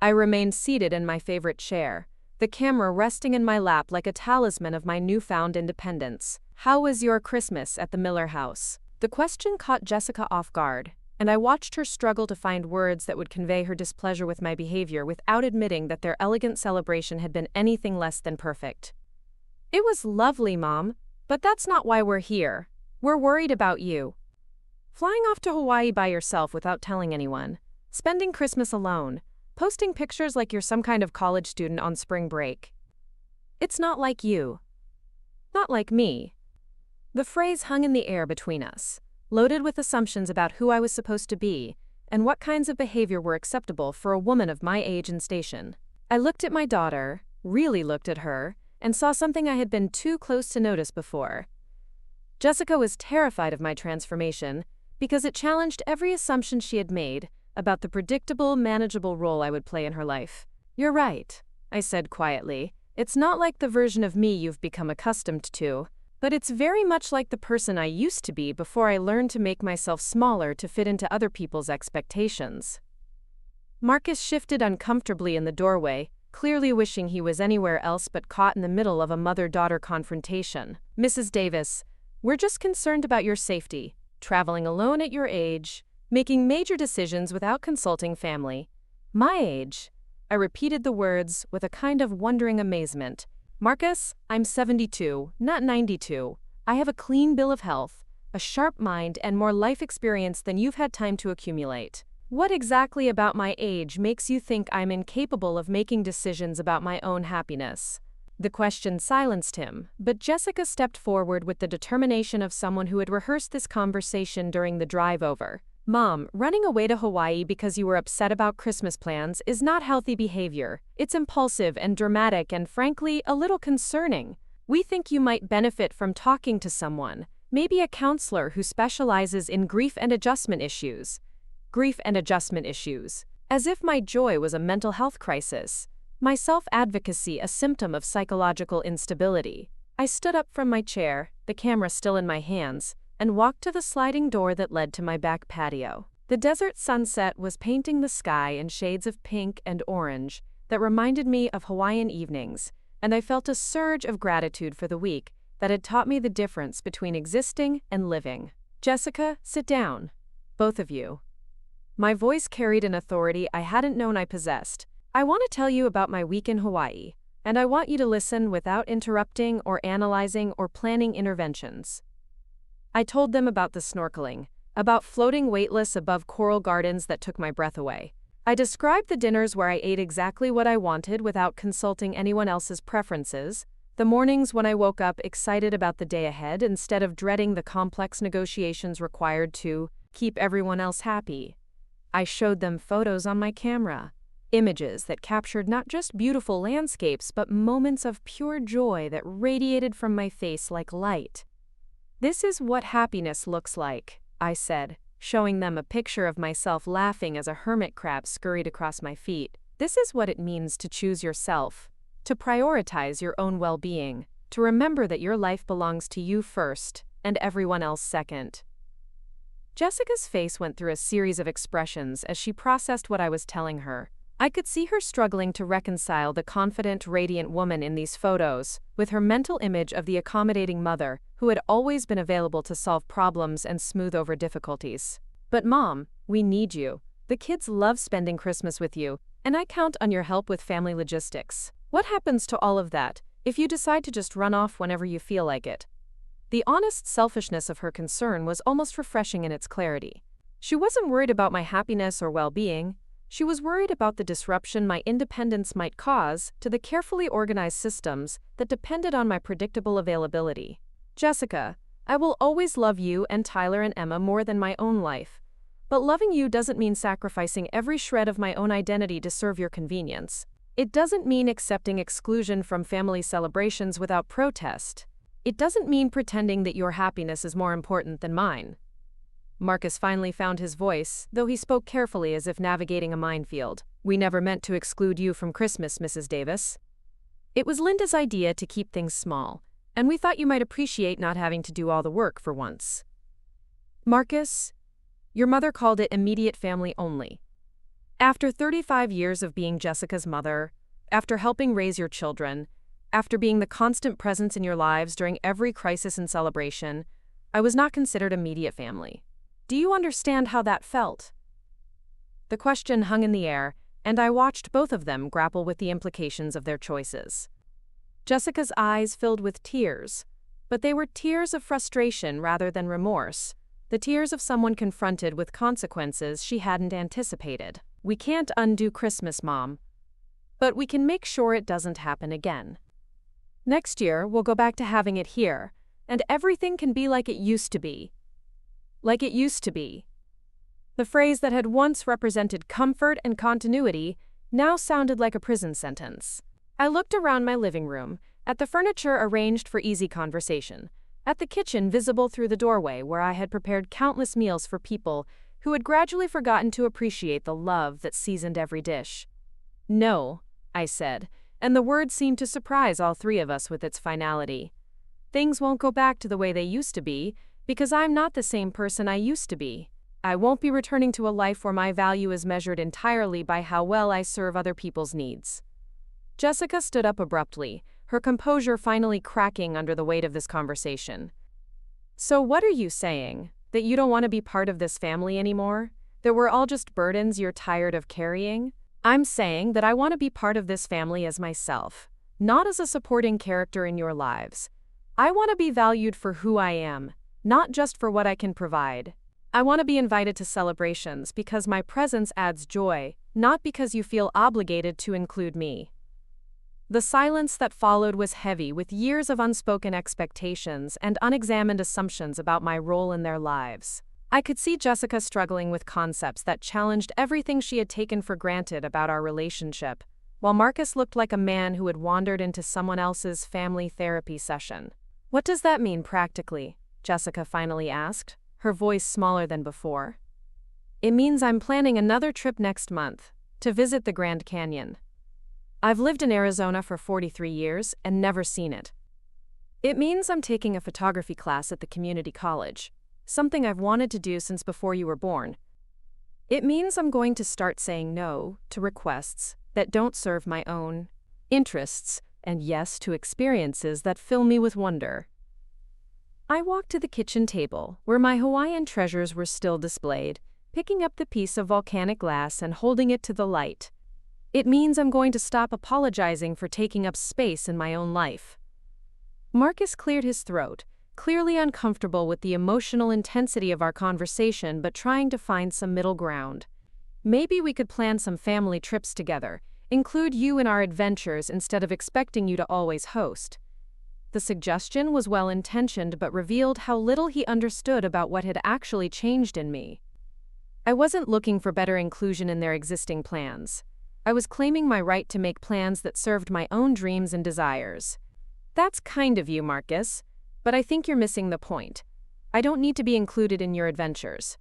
I remained seated in my favorite chair, the camera resting in my lap like a talisman of my newfound independence. "How was your Christmas at the Miller house?" The question caught Jessica off guard, and I watched her struggle to find words that would convey her displeasure with my behavior without admitting that their elegant celebration had been anything less than perfect. "It was lovely, Mom, but that's not why we're here. We're worried about you. Flying off to Hawaii by yourself without telling anyone, spending Christmas alone, posting pictures like you're some kind of college student on spring break. It's not like you. Not like me." The phrase hung in the air between us, loaded with assumptions about who I was supposed to be and what kinds of behavior were acceptable for a woman of my age and station. I looked at my daughter, really looked at her, and saw something I had been too close to notice before. Jessica was terrified of my transformation because it challenged every assumption she had made about the predictable, manageable role I would play in her life. "You're right," I said quietly. "It's not like the version of me you've become accustomed to. But it's very much like the person I used to be before I learned to make myself smaller to fit into other people's expectations." Marcus shifted uncomfortably in the doorway, clearly wishing he was anywhere else but caught in the middle of a mother-daughter confrontation. "Mrs. Davis, we're just concerned about your safety, traveling alone at your age, making major decisions without consulting family." "My age?" I repeated the words with a kind of wondering amazement. "Marcus, I'm 72, not 92. I have a clean bill of health, a sharp mind, and more life experience than you've had time to accumulate. What exactly about my age makes you think I'm incapable of making decisions about my own happiness?" The question silenced him, but Jessica stepped forward with the determination of someone who had rehearsed this conversation during the drive over. "Mom, running away to Hawaii because you were upset about Christmas plans is not healthy behavior. It's impulsive and dramatic and, frankly, a little concerning. We think you might benefit from talking to someone, maybe a counselor who specializes in grief and adjustment issues." Grief and adjustment issues. As if my joy was a mental health crisis, my self-advocacy a symptom of psychological instability. I stood up from my chair, the camera still in my hands, and walked to the sliding door that led to my back patio. The desert sunset was painting the sky in shades of pink and orange that reminded me of Hawaiian evenings, and I felt a surge of gratitude for the week that had taught me the difference between existing and living. Jessica, sit down. Both of you. My voice carried an authority I hadn't known I possessed. I want to tell you about my week in Hawaii, and I want you to listen without interrupting or analyzing or planning interventions. I told them about the snorkeling, about floating weightless above coral gardens that took my breath away. I described the dinners where I ate exactly what I wanted without consulting anyone else's preferences, the mornings when I woke up excited about the day ahead instead of dreading the complex negotiations required to keep everyone else happy. I showed them photos on my camera, images that captured not just beautiful landscapes but moments of pure joy that radiated from my face like light. This is what happiness looks like, I said, showing them a picture of myself laughing as a hermit crab scurried across my feet. This is what it means to choose yourself, to prioritize your own well-being, to remember that your life belongs to you first and everyone else second. Jessica's face went through a series of expressions as she processed what I was telling her. I could see her struggling to reconcile the confident, radiant woman in these photos with her mental image of the accommodating mother who had always been available to solve problems and smooth over difficulties. But Mom, we need you. The kids love spending Christmas with you, and I count on your help with family logistics. What happens to all of that if you decide to just run off whenever you feel like it? The honest selfishness of her concern was almost refreshing in its clarity. She wasn't worried about my happiness or well-being. She was worried about the disruption my independence might cause to the carefully organized systems that depended on my predictable availability. Jessica, I will always love you and Tyler and Emma more than my own life. But loving you doesn't mean sacrificing every shred of my own identity to serve your convenience. It doesn't mean accepting exclusion from family celebrations without protest. It doesn't mean pretending that your happiness is more important than mine. Marcus finally found his voice, though he spoke carefully as if navigating a minefield. We never meant to exclude you from Christmas, Mrs. Davis. It was Linda's idea to keep things small, and we thought you might appreciate not having to do all the work for once. Marcus, your mother called it immediate family only. After 35 years of being Jessica's mother, after helping raise your children, after being the constant presence in your lives during every crisis and celebration, I was not considered immediate family. Do you understand how that felt? The question hung in the air, and I watched both of them grapple with the implications of their choices. Jessica's eyes filled with tears, but they were tears of frustration rather than remorse, the tears of someone confronted with consequences she hadn't anticipated. We can't undo Christmas, Mom, but we can make sure it doesn't happen again. Next year, we'll go back to having it here, and everything can be like it used to be. Like it used to be. The phrase that had once represented comfort and continuity now sounded like a prison sentence. I looked around my living room, at the furniture arranged for easy conversation, at the kitchen visible through the doorway where I had prepared countless meals for people who had gradually forgotten to appreciate the love that seasoned every dish. No, I said, and the word seemed to surprise all three of us with its finality. Things won't go back to the way they used to be, because I'm not the same person I used to be. I won't be returning to a life where my value is measured entirely by how well I serve other people's needs. Jessica stood up abruptly, her composure finally cracking under the weight of this conversation. So what are you saying? That you don't want to be part of this family anymore? That we're all just burdens you're tired of carrying? I'm saying that I want to be part of this family as myself, not as a supporting character in your lives. I want to be valued for who I am, not just for what I can provide. I want to be invited to celebrations because my presence adds joy, not because you feel obligated to include me. The silence that followed was heavy with years of unspoken expectations and unexamined assumptions about my role in their lives. I could see Jessica struggling with concepts that challenged everything she had taken for granted about our relationship, while Marcus looked like a man who had wandered into someone else's family therapy session. What does that mean practically? Jessica finally asked, her voice smaller than before. It means I'm planning another trip next month, to visit the Grand Canyon. I've lived in Arizona for 43 years and never seen it. It means I'm taking a photography class at the community college, something I've wanted to do since before you were born. It means I'm going to start saying no to requests that don't serve my own interests and yes to experiences that fill me with wonder. I walked to the kitchen table, where my Hawaiian treasures were still displayed, picking up the piece of volcanic glass and holding it to the light. It means I'm going to stop apologizing for taking up space in my own life. Marcus cleared his throat, clearly uncomfortable with the emotional intensity of our conversation but trying to find some middle ground. Maybe we could plan some family trips together, include you in our adventures instead of expecting you to always host. The suggestion was well-intentioned but revealed how little he understood about what had actually changed in me. I wasn't looking for better inclusion in their existing plans. I was claiming my right to make plans that served my own dreams and desires. That's kind of you, Marcus, but I think you're missing the point. I don't need to be included in your adventures.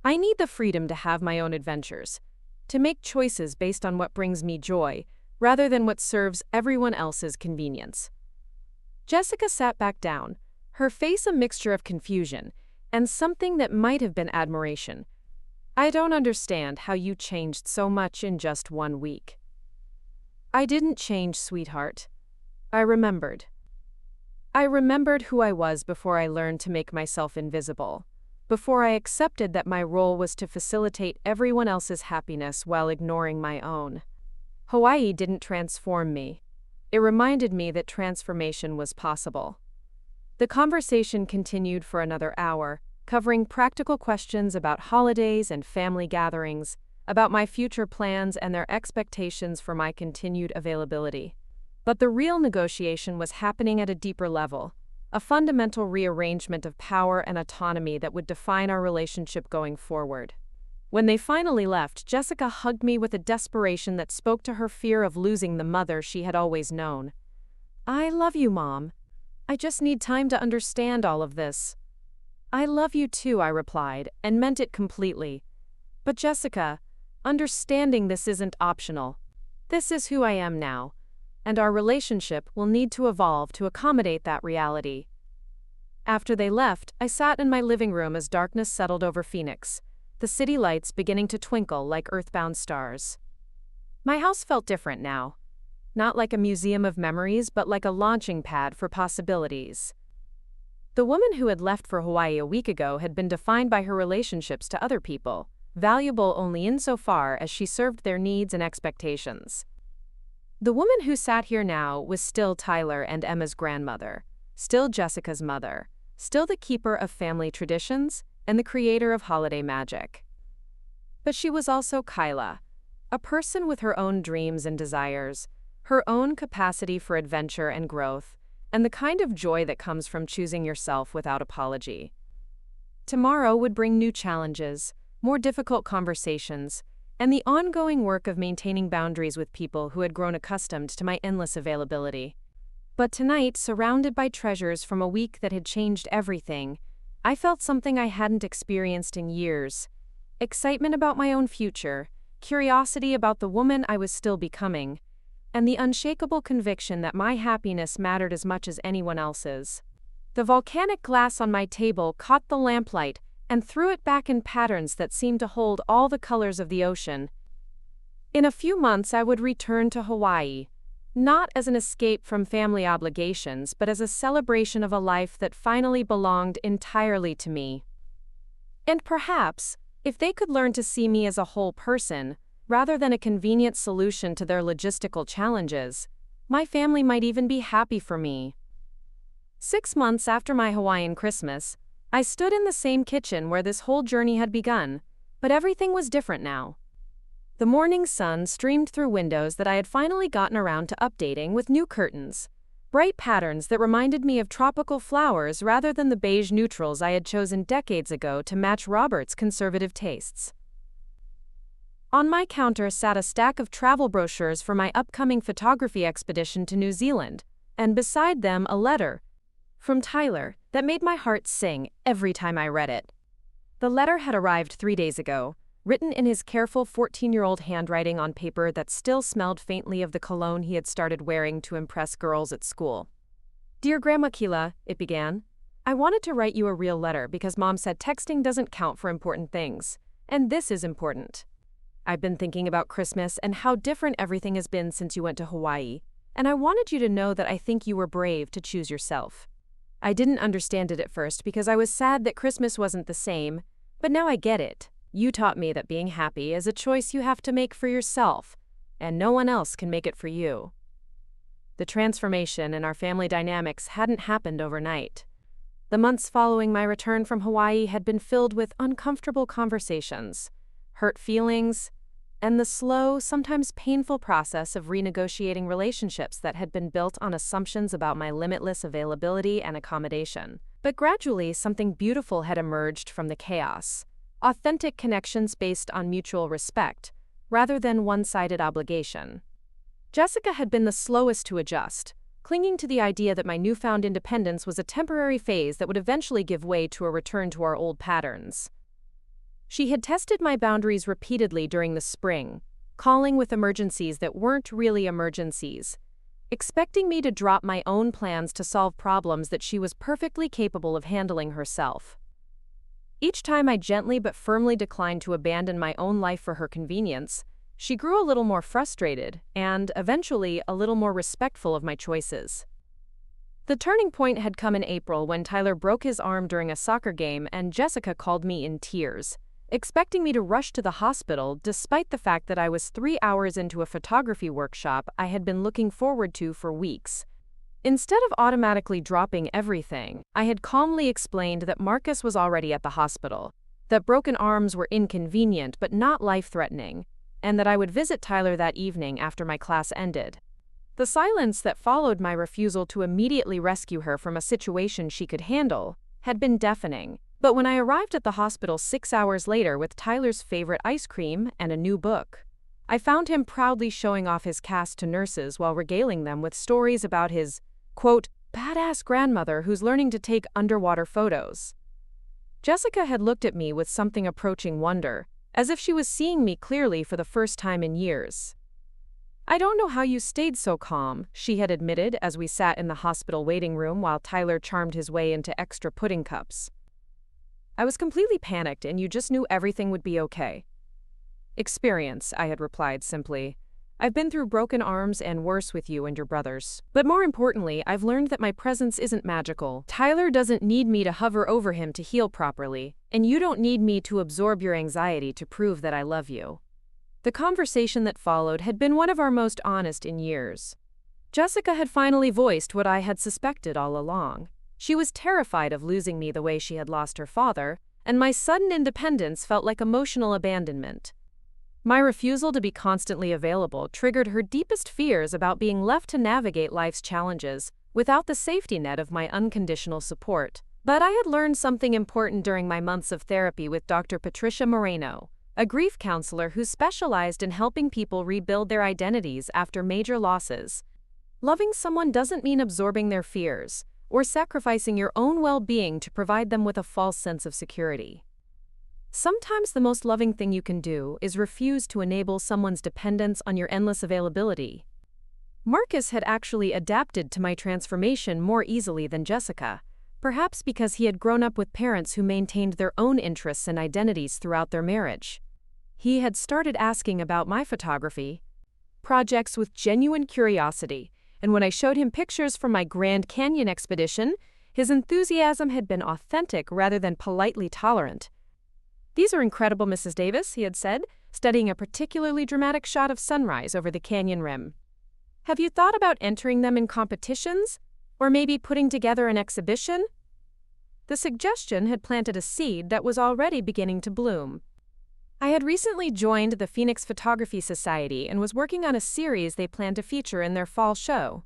I need the freedom to have my own adventures, to make choices based on what brings me joy, rather than what serves everyone else's convenience. Jessica sat back down, her face a mixture of confusion and something that might have been admiration. I don't understand how you changed so much in just 1 week. I didn't change, sweetheart. I remembered. I remembered who I was before I learned to make myself invisible, before I accepted that my role was to facilitate everyone else's happiness while ignoring my own. Hawaii didn't transform me. It reminded me that transformation was possible. The conversation continued for another hour, covering practical questions about holidays and family gatherings, about my future plans and their expectations for my continued availability. But the real negotiation was happening at a deeper level, a fundamental rearrangement of power and autonomy that would define our relationship going forward. When they finally left, Jessica hugged me with a desperation that spoke to her fear of losing the mother she had always known. I love you, Mom. I just need time to understand all of this. I love you too, I replied, and meant it completely. But Jessica, understanding this isn't optional. This is who I am now, and our relationship will need to evolve to accommodate that reality. After they left, I sat in my living room as darkness settled over Phoenix, the city lights beginning to twinkle like earthbound stars. My house felt different now. Not like a museum of memories, but like a launching pad for possibilities. The woman who had left for Hawaii a week ago had been defined by her relationships to other people, valuable only insofar as she served their needs and expectations. The woman who sat here now was still Tyler and Emma's grandmother, still Jessica's mother, still the keeper of family traditions and the creator of holiday magic. But she was also Kyla, a person with her own dreams and desires, her own capacity for adventure and growth, and the kind of joy that comes from choosing yourself without apology. Tomorrow would bring new challenges, more difficult conversations, and the ongoing work of maintaining boundaries with people who had grown accustomed to my endless availability. But tonight, surrounded by treasures from a week that had changed everything, I felt something I hadn't experienced in years. Excitement about my own future, curiosity about the woman I was still becoming, and the unshakable conviction that my happiness mattered as much as anyone else's. The volcanic glass on my table caught the lamplight and threw it back in patterns that seemed to hold all the colors of the ocean. In a few months I would return to Hawaii, not as an escape from family obligations, but as a celebration of a life that finally belonged entirely to me. And perhaps, if they could learn to see me as a whole person, rather than a convenient solution to their logistical challenges, my family might even be happy for me. 6 months after my Hawaiian Christmas, I stood in the same kitchen where this whole journey had begun, but everything was different now. The morning sun streamed through windows that I had finally gotten around to updating with new curtains, bright patterns that reminded me of tropical flowers rather than the beige neutrals I had chosen decades ago to match Robert's conservative tastes. On my counter sat a stack of travel brochures for my upcoming photography expedition to New Zealand, and beside them a letter from Tyler that made my heart sing every time I read it. The letter had arrived 3 days ago, written in his careful 14-year-old handwriting on paper that still smelled faintly of the cologne he had started wearing to impress girls at school. Dear Grandma Keela, it began, I wanted to write you a real letter because Mom said texting doesn't count for important things, and this is important. I've been thinking about Christmas and how different everything has been since you went to Hawaii, and I wanted you to know that I think you were brave to choose yourself. I didn't understand it at first because I was sad that Christmas wasn't the same, but now I get it. You taught me that being happy is a choice you have to make for yourself, and no one else can make it for you. The transformation in our family dynamics hadn't happened overnight. The months following my return from Hawaii had been filled with uncomfortable conversations, hurt feelings, and the slow, sometimes painful process of renegotiating relationships that had been built on assumptions about my limitless availability and accommodation. But gradually, something beautiful had emerged from the chaos. Authentic connections based on mutual respect, rather than one-sided obligation. Jessica had been the slowest to adjust, clinging to the idea that my newfound independence was a temporary phase that would eventually give way to a return to our old patterns. She had tested my boundaries repeatedly during the spring, calling with emergencies that weren't really emergencies, expecting me to drop my own plans to solve problems that she was perfectly capable of handling herself. Each time I gently but firmly declined to abandon my own life for her convenience, she grew a little more frustrated and, eventually, a little more respectful of my choices. The turning point had come in April when Tyler broke his arm during a soccer game and Jessica called me in tears, expecting me to rush to the hospital despite the fact that I was 3 hours into a photography workshop I had been looking forward to for weeks. Instead of automatically dropping everything, I had calmly explained that Marcus was already at the hospital, that broken arms were inconvenient but not life-threatening, and that I would visit Tyler that evening after my class ended. The silence that followed my refusal to immediately rescue her from a situation she could handle had been deafening. But when I arrived at the hospital 6 hours later with Tyler's favorite ice cream and a new book, I found him proudly showing off his cast to nurses while regaling them with stories about his, quote, badass grandmother who's learning to take underwater photos. Jessica had looked at me with something approaching wonder, as if she was seeing me clearly for the first time in years. I don't know how you stayed so calm, she had admitted as we sat in the hospital waiting room while Tyler charmed his way into extra pudding cups. I was completely panicked and you just knew everything would be okay. Experience, I had replied simply. I've been through broken arms and worse with you and your brothers. But more importantly, I've learned that my presence isn't magical. Tyler doesn't need me to hover over him to heal properly, and you don't need me to absorb your anxiety to prove that I love you. The conversation that followed had been one of our most honest in years. Jessica had finally voiced what I had suspected all along. She was terrified of losing me the way she had lost her father, and my sudden independence felt like emotional abandonment. My refusal to be constantly available triggered her deepest fears about being left to navigate life's challenges without the safety net of my unconditional support. But I had learned something important during my months of therapy with Dr. Patricia Moreno, a grief counselor who specialized in helping people rebuild their identities after major losses. Loving someone doesn't mean absorbing their fears or sacrificing your own well-being to provide them with a false sense of security. Sometimes the most loving thing you can do is refuse to enable someone's dependence on your endless availability. Marcus had actually adapted to my transformation more easily than Jessica, perhaps because he had grown up with parents who maintained their own interests and identities throughout their marriage. He had started asking about my photography projects with genuine curiosity, and when I showed him pictures from my Grand Canyon expedition, his enthusiasm had been authentic rather than politely tolerant. "These are incredible, Mrs. Davis," he had said, studying a particularly dramatic shot of sunrise over the canyon rim. "Have you thought about entering them in competitions? Or maybe putting together an exhibition?" The suggestion had planted a seed that was already beginning to bloom. I had recently joined the Phoenix Photography Society and was working on a series they planned to feature in their fall show.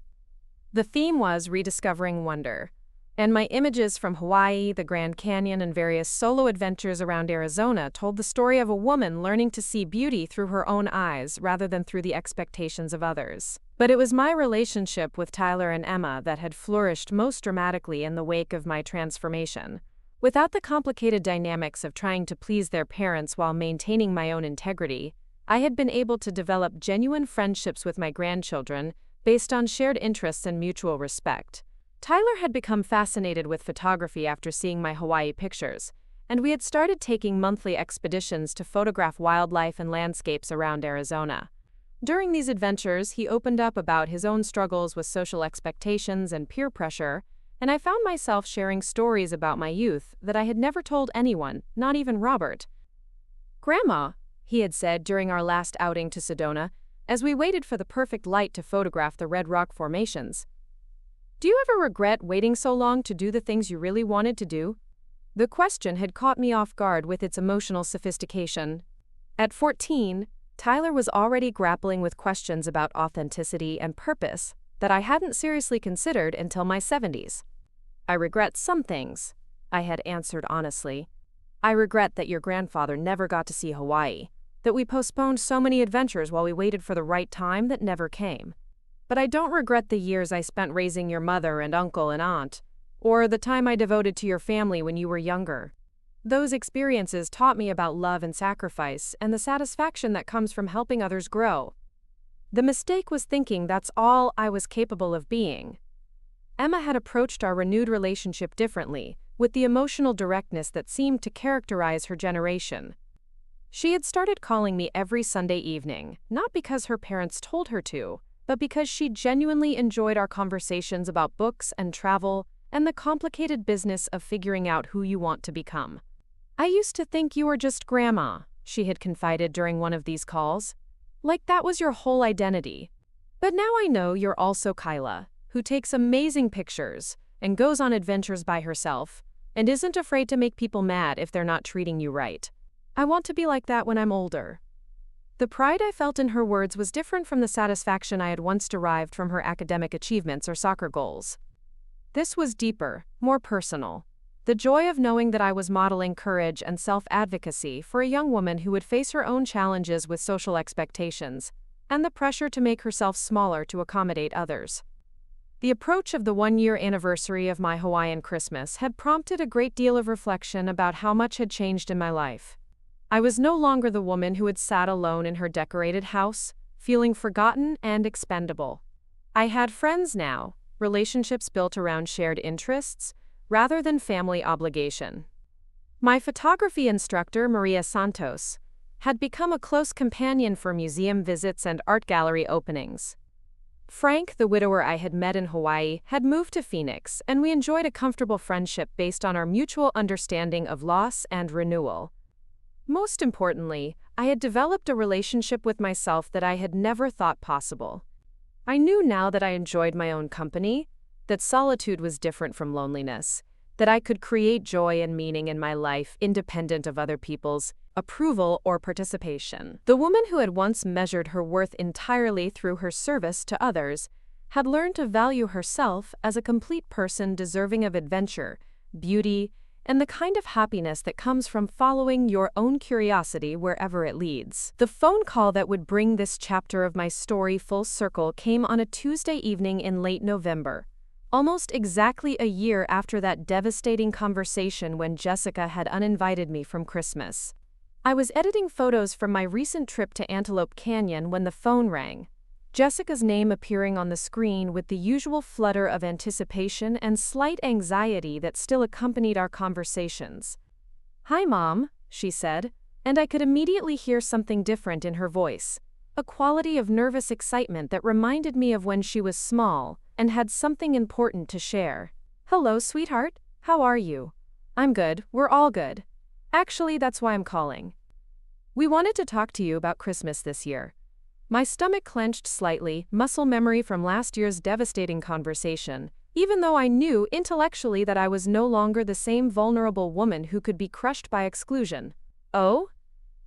The theme was Rediscovering Wonder, and my images from Hawaii, the Grand Canyon, and various solo adventures around Arizona told the story of a woman learning to see beauty through her own eyes rather than through the expectations of others. But it was my relationship with Tyler and Emma that had flourished most dramatically in the wake of my transformation. Without the complicated dynamics of trying to please their parents while maintaining my own integrity, I had been able to develop genuine friendships with my grandchildren based on shared interests and mutual respect. Tyler had become fascinated with photography after seeing my Hawaii pictures, and we had started taking monthly expeditions to photograph wildlife and landscapes around Arizona. During these adventures, he opened up about his own struggles with social expectations and peer pressure, and I found myself sharing stories about my youth that I had never told anyone, not even Robert. "Grandma," he had said during our last outing to Sedona, as we waited for the perfect light to photograph the red rock formations. "Do you ever regret waiting so long to do the things you really wanted to do?" The question had caught me off guard with its emotional sophistication. At 14, Tyler was already grappling with questions about authenticity and purpose that I hadn't seriously considered until my 70s. "I regret some things," I had answered honestly. "I regret that your grandfather never got to see Hawaii, that we postponed so many adventures while we waited for the right time that never came. But I don't regret the years I spent raising your mother and uncle and aunt, or the time I devoted to your family when you were younger. Those experiences taught me about love and sacrifice and the satisfaction that comes from helping others grow." The mistake was thinking that's all I was capable of being. Emma had approached our renewed relationship differently, with the emotional directness that seemed to characterize her generation. She had started calling me every Sunday evening, not because her parents told her to, but because she genuinely enjoyed our conversations about books and travel and the complicated business of figuring out who you want to become. "I used to think you were just Grandma," she had confided during one of these calls. "Like that was your whole identity. But now I know you're also Kyla, who takes amazing pictures and goes on adventures by herself and isn't afraid to make people mad if they're not treating you right. I want to be like that when I'm older." The pride I felt in her words was different from the satisfaction I had once derived from her academic achievements or soccer goals. This was deeper, more personal. The joy of knowing that I was modeling courage and self-advocacy for a young woman who would face her own challenges with social expectations, and the pressure to make herself smaller to accommodate others. The approach of the one-year anniversary of my Hawaiian Christmas had prompted a great deal of reflection about how much had changed in my life. I was no longer the woman who had sat alone in her decorated house, feeling forgotten and expendable. I had friends now, relationships built around shared interests, rather than family obligation. My photography instructor, Maria Santos, had become a close companion for museum visits and art gallery openings. Frank, the widower I had met in Hawaii, had moved to Phoenix, and we enjoyed a comfortable friendship based on our mutual understanding of loss and renewal. Most importantly, I had developed a relationship with myself that I had never thought possible. I knew now that I enjoyed my own company, that solitude was different from loneliness, that I could create joy and meaning in my life independent of other people's approval or participation. The woman who had once measured her worth entirely through her service to others had learned to value herself as a complete person deserving of adventure, beauty, and the kind of happiness that comes from following your own curiosity wherever it leads. The phone call that would bring this chapter of my story full circle came on a Tuesday evening in late November, almost exactly a year after that devastating conversation when Jessica had uninvited me from Christmas. I was editing photos from my recent trip to Antelope Canyon when the phone rang, Jessica's name appearing on the screen with the usual flutter of anticipation and slight anxiety that still accompanied our conversations. "Hi, Mom," she said, and I could immediately hear something different in her voice, a quality of nervous excitement that reminded me of when she was small and had something important to share. "Hello, sweetheart. How are you?" "I'm good. We're all good. Actually, that's why I'm calling. We wanted to talk to you about Christmas this year." My stomach clenched slightly, muscle memory from last year's devastating conversation, even though I knew intellectually that I was no longer the same vulnerable woman who could be crushed by exclusion. "Oh?"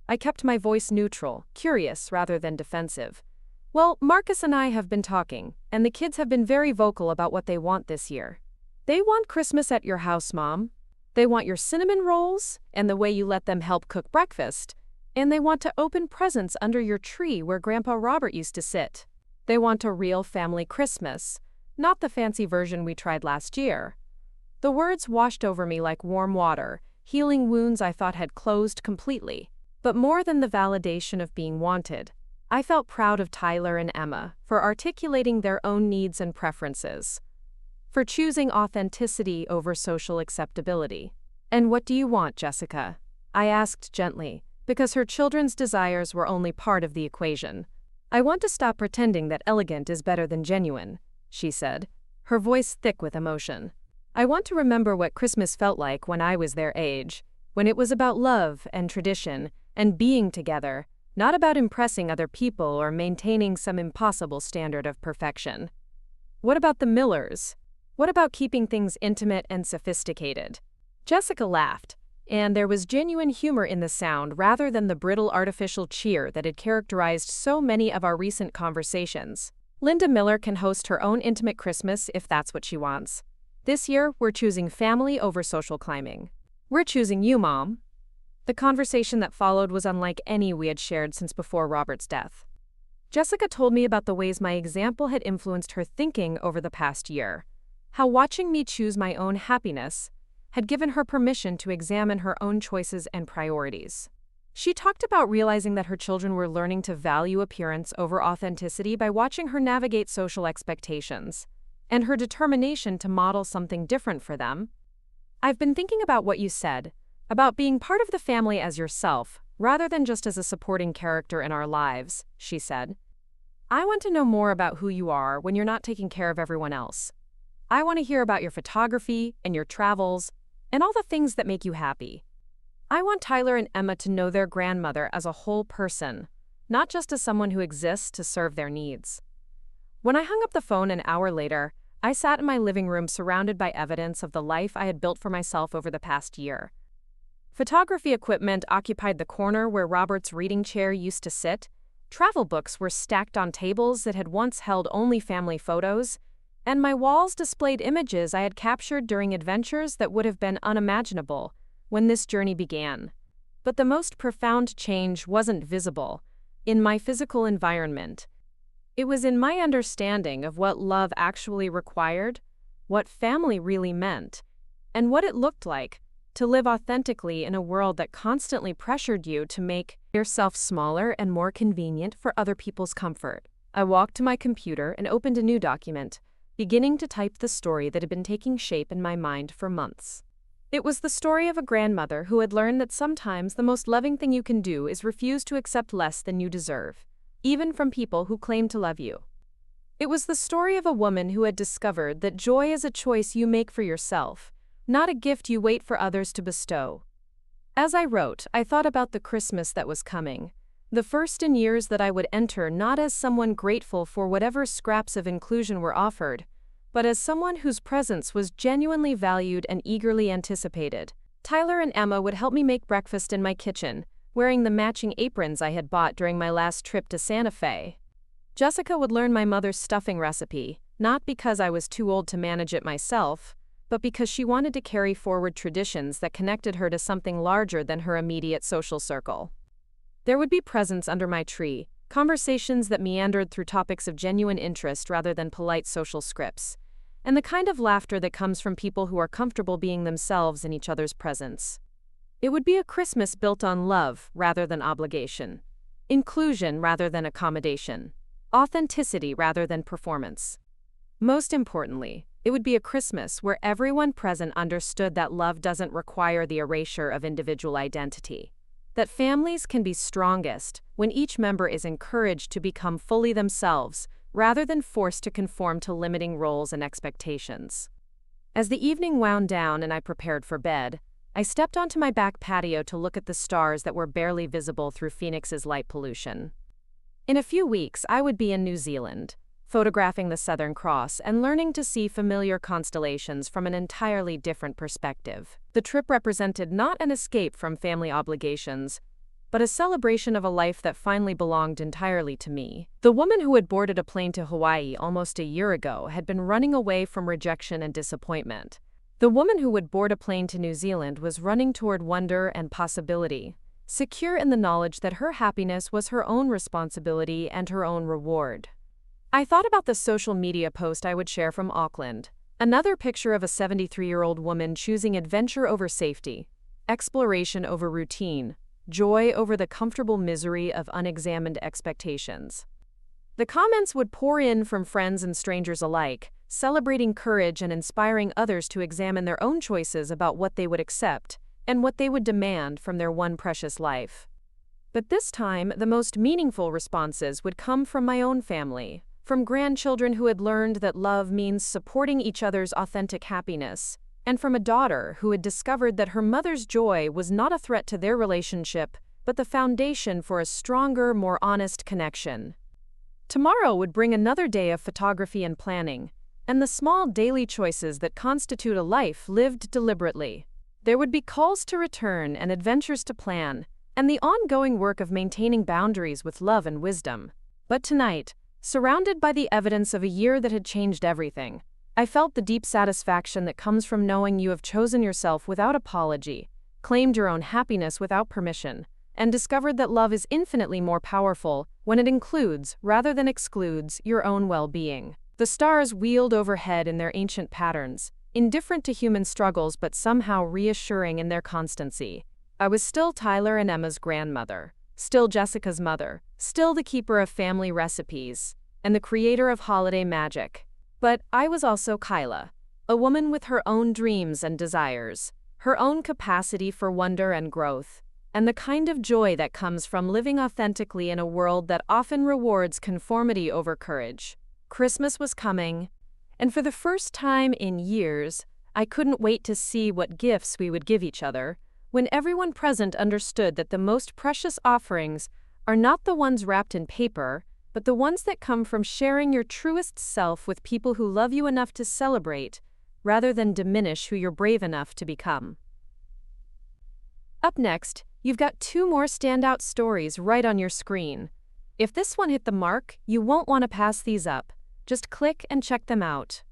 I kept my voice neutral, curious rather than defensive. "Well, Marcus and I have been talking, and the kids have been very vocal about what they want this year. They want Christmas at your house, Mom. They want your cinnamon rolls, and the way you let them help cook breakfast. And they want to open presents under your tree where Grandpa Robert used to sit. They want a real family Christmas, not the fancy version we tried last year." The words washed over me like warm water, healing wounds I thought had closed completely. But more than the validation of being wanted, I felt proud of Tyler and Emma for articulating their own needs and preferences, for choosing authenticity over social acceptability. "And what do you want, Jessica?" I asked gently, because her children's desires were only part of the equation. "I want to stop pretending that elegant is better than genuine," she said, her voice thick with emotion. I want to remember what Christmas felt like when I was their age, when it was about love and tradition and being together, not about impressing other people or maintaining some impossible standard of perfection. What about the Millers? What about keeping things intimate and sophisticated? Jessica laughed, and there was genuine humor in the sound rather than the brittle artificial cheer that had characterized so many of our recent conversations. Linda Miller can host her own intimate Christmas if that's what she wants. This year, we're choosing family over social climbing. We're choosing you, Mom. The conversation that followed was unlike any we had shared since before Robert's death. Jessica told me about the ways my example had influenced her thinking over the past year, how watching me choose my own happiness had given her permission to examine her own choices and priorities. She talked about realizing that her children were learning to value appearance over authenticity by watching her navigate social expectations, and her determination to model something different for them. I've been thinking about what you said, about being part of the family as yourself, rather than just as a supporting character in our lives, she said. I want to know more about who you are when you're not taking care of everyone else. I want to hear about your photography and your travels and all the things that make you happy. I want Tyler and Emma to know their grandmother as a whole person, not just as someone who exists to serve their needs. When I hung up the phone an hour later, I sat in my living room surrounded by evidence of the life I had built for myself over the past year. Photography equipment occupied the corner where Robert's reading chair used to sit. Travel books were stacked on tables that had once held only family photos, and my walls displayed images I had captured during adventures that would have been unimaginable when this journey began. But the most profound change wasn't visible in my physical environment. It was in my understanding of what love actually required, what family really meant, and what it looked like to live authentically in a world that constantly pressured you to make yourself smaller and more convenient for other people's comfort. I walked to my computer and opened a new document, beginning to type the story that had been taking shape in my mind for months. It was the story of a grandmother who had learned that sometimes the most loving thing you can do is refuse to accept less than you deserve, even from people who claim to love you. It was the story of a woman who had discovered that joy is a choice you make for yourself, not a gift you wait for others to bestow. As I wrote, I thought about the Christmas that was coming, the first in years that I would enter not as someone grateful for whatever scraps of inclusion were offered, but as someone whose presence was genuinely valued and eagerly anticipated. Tyler and Emma would help me make breakfast in my kitchen, wearing the matching aprons I had bought during my last trip to Santa Fe. Jessica would learn my mother's stuffing recipe, not because I was too old to manage it myself, but because she wanted to carry forward traditions that connected her to something larger than her immediate social circle. There would be presents under my tree, conversations that meandered through topics of genuine interest rather than polite social scripts, and the kind of laughter that comes from people who are comfortable being themselves in each other's presence. It would be a Christmas built on love rather than obligation, inclusion rather than accommodation, authenticity rather than performance. Most importantly, it would be a Christmas where everyone present understood that love doesn't require the erasure of individual identity, that families can be strongest when each member is encouraged to become fully themselves rather than forced to conform to limiting roles and expectations. As the evening wound down and I prepared for bed, I stepped onto my back patio to look at the stars that were barely visible through Phoenix's light pollution. In a few weeks, I would be in New Zealand, photographing the Southern Cross and learning to see familiar constellations from an entirely different perspective. The trip represented not an escape from family obligations, but a celebration of a life that finally belonged entirely to me. The woman who had boarded a plane to Hawaii almost a year ago had been running away from rejection and disappointment. The woman who would board a plane to New Zealand was running toward wonder and possibility, secure in the knowledge that her happiness was her own responsibility and her own reward. I thought about the social media post I would share from Auckland, another picture of a 73-year-old woman choosing adventure over safety, exploration over routine, joy over the comfortable misery of unexamined expectations. The comments would pour in from friends and strangers alike, celebrating courage and inspiring others to examine their own choices about what they would accept and what they would demand from their one precious life. But this time, the most meaningful responses would come from my own family, from grandchildren who had learned that love means supporting each other's authentic happiness, and from a daughter who had discovered that her mother's joy was not a threat to their relationship, but the foundation for a stronger, more honest connection. Tomorrow would bring another day of photography and planning, and the small daily choices that constitute a life lived deliberately. There would be calls to return and adventures to plan, and the ongoing work of maintaining boundaries with love and wisdom. But tonight, surrounded by the evidence of a year that had changed everything, I felt the deep satisfaction that comes from knowing you have chosen yourself without apology, claimed your own happiness without permission, and discovered that love is infinitely more powerful when it includes, rather than excludes, your own well-being. The stars wheeled overhead in their ancient patterns, indifferent to human struggles but somehow reassuring in their constancy. I was still Tyler and Emma's grandmother, still Jessica's mother, still the keeper of family recipes, and the creator of holiday magic. But I was also Kyla, a woman with her own dreams and desires, her own capacity for wonder and growth, and the kind of joy that comes from living authentically in a world that often rewards conformity over courage. Christmas was coming, and for the first time in years, I couldn't wait to see what gifts we would give each other, when everyone present understood that the most precious offerings are not the ones wrapped in paper, but the ones that come from sharing your truest self with people who love you enough to celebrate, rather than diminish who you're brave enough to become. Up next, you've got 2 more standout stories right on your screen. If this one hit the mark, you won't want to pass these up. Just click and check them out.